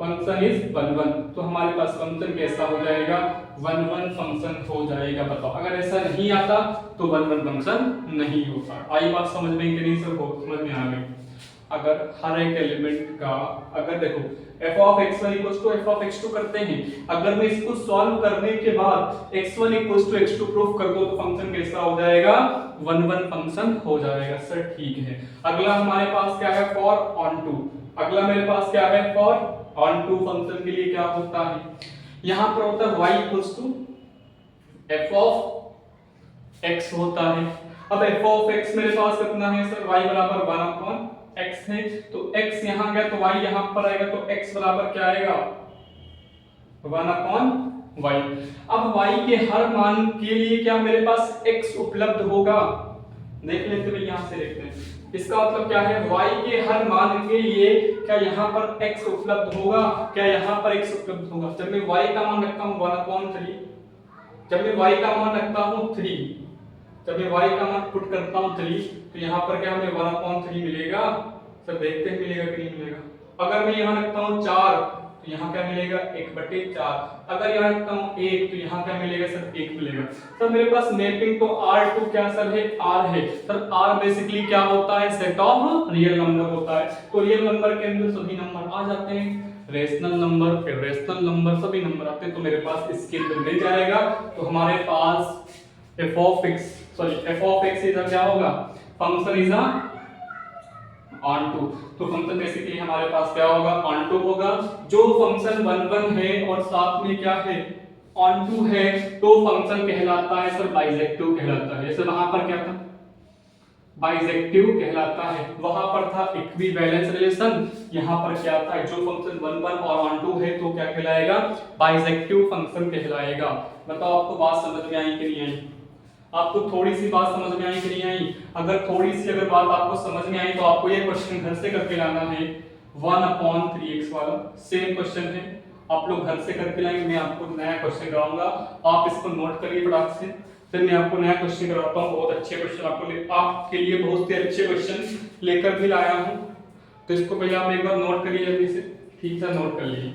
1 1। तो हमारे पास फंक्शन कैसा हो जाएगा, 1 1 फंक्शन हो जाएगा। बताओ अगर ऐसा नहीं आता तो 1 1 फंक्शन नहीं होता। आई बात समझ में कि नहीं सर, बहुत समझ में आ गई। अगर हर एक एलिमेंट का, अगर देखो f of x1 equals to f of x2 करते हैं, अगर मैं इसको सॉल्व करने के बाद x1 equals to x2 proof कर दो तो फंक्शन कैसा हो जाएगा, 1 1 फंक्शन हो जाएगा। सर ठीक है। अगला हमारे पास क्या है, फॉर ऑन टू। अगला मेरे पास क्या है, फॉर ऑन टू फंक्शन के लिए क्या होता है, यहां पर होता है y equals to f of x होता है। अब f of x मेरे पास कितना है सर, y बराबर 1 अपॉन x है, तो x यहां गया तो y यहां पर आएगा, तो x बराबर क्या आएगा, 1 अपॉन y। अब y के हर मान के लिए क्या मेरे पास x उपलब्ध होगा, देख लेते हैं, यहां से देखते हैं। इसका मतलब क्या है, y के हर मान के लिए क्या यहां पर x उपलब्ध होगा, क्या यहां पर x उपलब्ध होगा। जब मैं y का मान रखता हूं 1/3, जब मैं y का मान रखता हूं 3, जब मैं y का मान पुट करता हूं 3, तो यहां पर क्या हमें 1/3 मिलेगा। सर देखते हैं मिलेगा कि नहीं मिलेगा। अगर मैं यहां रखता हूं 4, तो यहां क्या मिलेगा, 1/4। अगर यहां रखता हूं 1, तो यहां क्या मिलेगा सर, 1 मिलेगा। सर मेरे पास मैपिंग तो R2 क्या सर है, R है। सर R बेसिकली क्या होता है, सेट ऑफ रियल नंबर होता है। तो रियल नंबर के अंदर सभी नंबर आ जाते हैं, रेशनल नंबर, इरेशनल नंबर, सभी नंबर आते हैं, तो मेरे पास इसके अंदर मिल जाएगा। तो हमारे पास f of x इधर क्या होगा, फंक्शन इज ऑन टू। तो फंक्शन बेसिकली हमारे पास क्या होगा, ऑन टू होगा। जो फंक्शन 1 1 है और साथ में क्या है, ऑन टू है, तो फंक्शन कहलाता है सर बाइजेक्टिव कहलाता है। जैसे वहां पर क्या था, बाइजेक्टिव कहलाता है, वहां पर था इक्विवेलेंस रिलेशन, यहां पर क्या था, जो फंक्शन 1 1 और ऑन टू है तो क्या कहलाएगा, बाइजेक्टिव फंक्शन कहलाएगा। बताओ आपको बात समझ में आई कि नहीं आई, आपको थोड़ी सी बात समझ में आई कि नहीं आई। अगर थोड़ी सी अगर बात आपको समझ में आई तो आपको ये क्वेश्चन घर से करके लाना है, 1/3x वाला सेम क्वेश्चन है, आप लोग घर से करके लाएंगे। मैं आपको नया क्वेश्चन कराऊंगा, आप इसको नोट करिए फटाक से, फिर मैं आपको नया क्वेश्चन कराता हूँ। बहुत अच्छे क्वेश्चन आपके लिए बहुत से अच्छे क्वेश्चन लेकर भी लाया हूँ, तो इसको पहले आप एक बार नोट करिए जल्दी से, ठीक है, नोट कर लीजिए।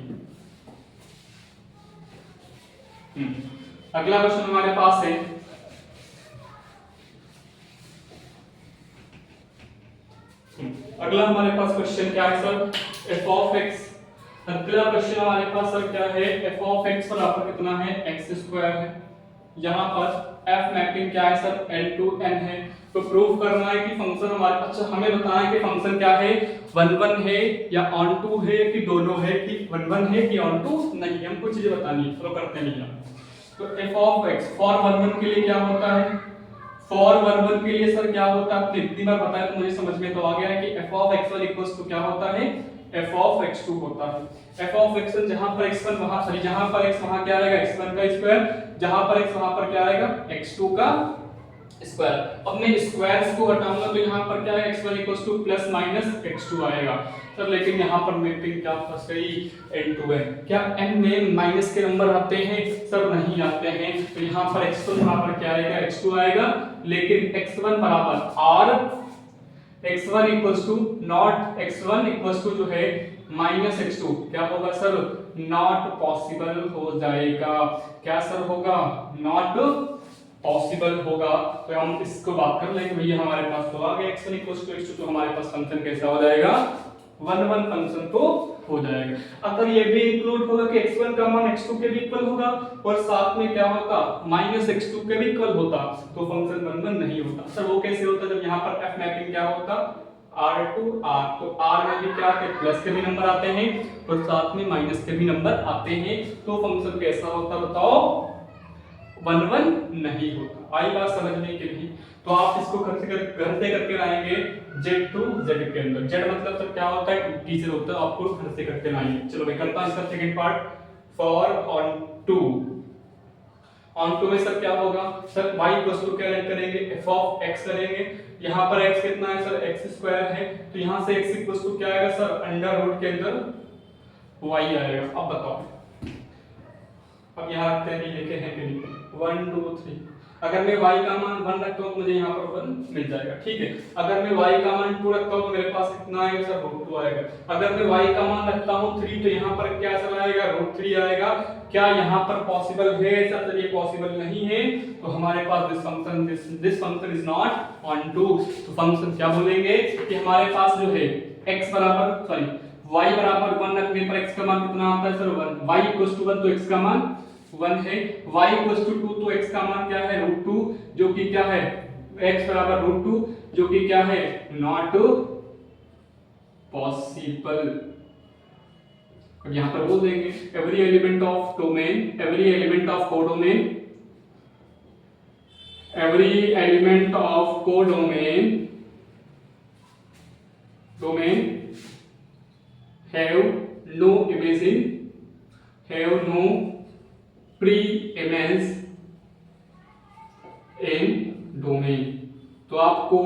अगला क्वेश्चन हमारे पास है, अगला हमारे पास क्वेश्चन क्या है सर, f of x। अगला क्वेश्चन हमारे पास सर क्या है, f of x बराबर कितना है, x² है। यहाँ पर f मैपिंग क्या है सर, n to n है। तो प्रूव करना है कि फंक्शन हमारे, अच्छा हमें बताना है कि फंक्शन क्या है, 1 1 है या ऑन टू है कि दोनों है, कि 1 1 है कि ऑन टू नहीं, हमको चीजें बतानी है। चलो करते हैं भैया। तो f of x फॉर 1 1 के लिए क्या होता है, फॉर 1 1 के लिए सर क्या होता है, आपने इतनी बार बताया तो मुझे समझ में तो आ गया है कि f of x1 equals to क्या होता है, f of x2 होता है। f of x1 जहां पर x1 वहां, सॉरी जहां पर x वहां क्या आएगा, x1 का स्क्वायर, जहां पर x वहां पर क्या आएगा, x2 का स्क्वायर। अब मैं स्क्वायर्स को हटाऊंगा तो यहां पर क्या है, x1 equals two plus minus x2 आएगा। सर लेकिन यहां पर मैपिंग क्या फंस गई, n to n। क्या n में माइनस के नंबर आते हैं, सर नहीं आते हैं। तो यहां पर x1 बराबर क्या आएगा, x2 आएगा, लेकिन x1 बराबर r, x1 equals to not, x1 equals to जो है माइनस x2 क्या होगा सर, नॉट पॉसिबल हो जाएगा। क्या सर होगा, नॉट पॉसिबल होगा। तो हम इसको बात कर लेंगे भैया, हमारे पास तो आ गया x1 इक्वल्स टू x2, तो हमारे पास फंक्शन कैसा हो जाएगा, 1 1 फंक्शन तो हो जाएगा। अगर ये भी इंक्लूड होगा कि x1 का मान x2 के भी इक्वल होगा और साथ में क्या होता, माइनस x2 के भी इक्वल होता, तो फंक्शन 1 1 नहीं होता। सर वो कैसे होता, जब यहाँ पर f मैपिंग क्या होता, r to r, तो r में भी क्या आते हैं, प्लस के भी नंबर आते हैं और साथ में माइनस के भी नंबर आते हैं, तो फंक्शन कैसा होता बताओ, 1 1 नहीं होता। आई बात समझने के लिए। तो आप इसको घर से करके लाएंगे z to z के अंदर। z मतलब सर क्या होता है, टीचर होता है, आपको घर से करके लाएंगे। चलो मैं करता हूं इसका second part, for onto. Onto में सर क्या होगा, सर y इक्वल्स टू क्या करेंगे, f of x करेंगे। यहाँ पर x कितना है सर, x² है, तो यहाँ से x इक्वल्स टू क्या आएगा सर, अंडर रूट के अंदर y आएगा। अब बताओ, अब यहाँ रखते हैं, लिखे हैं कि नहीं, 1 2 3। अगर मैं y का मान 1 रखता हूँ तो मुझे यहाँ पर 1 मिल जाएगा, ठीक है। अगर मैं y का मान 2 रखता हूँ तो मेरे पास कितना आएगा सर, √2 आएगा। अगर मैं y का मान रखता हूँ 3 तो यहाँ पर क्या सर आएगा, √3 आएगा। क्या यहाँ पर पॉसिबल है सर, तो ये पॉसिबल नहीं है, तो हमारे पास this function is not onto. तो फंक्शन क्या बोलेंगे कि हमारे पास जो है x बराबर सॉरी y बराबर 1 रखने पर x का मान कितना आता है सर 1, y इक्वल्स टू 1 तो x का मान 1 है, y इक्वल्स टू 2 तो x का मान क्या है √2 जो कि क्या है x बराबर √2 जो कि क्या है नॉट पॉसिबल। अब यहां पर बोल देंगे every element of domain, every element of codomain, every element of codomain domain have no imaging, have no preeminence in domain। तो आपको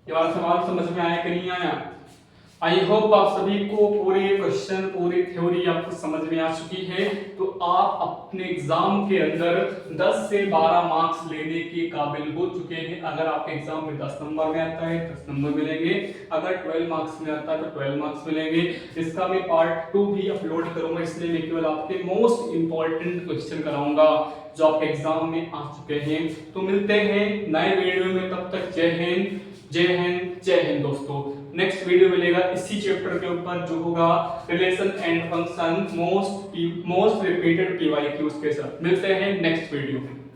ये वाला सवाल समझ में आया कि नहीं आया? आई होप आप सभी को पूरे क्वेश्चन पूरी थ्योरी आपको समझ में आ चुकी है। तो आप अपने एग्जाम के अंदर 10 से 12 मार्क्स लेने के काबिल हो चुके हैं। अगर आपके एग्जाम में 10 नंबर में आता है 10 नंबर मिलेंगे, अगर 12 मार्क्स में आता है तो 12 मार्क्स मिलेंगे। इसका मैं पार्ट 2 भी अपलोड करूंगा, इसलिए मैं केवल आपके मोस्ट इंपॉर्टेंट क्वेश्चन कराऊंगा जो आपके एग्जाम में आ चुके हैं। तो मिलते हैं नए वीडियो में, तब तक जय हिंद जय हिंद जय हिंद दोस्तों। नेक्स्ट वीडियो मिलेगा इसी चैप्टर के ऊपर जो होगा relation and function most repeated PYQs के साथ। मिलते हैं नेक्स्ट वीडियो में।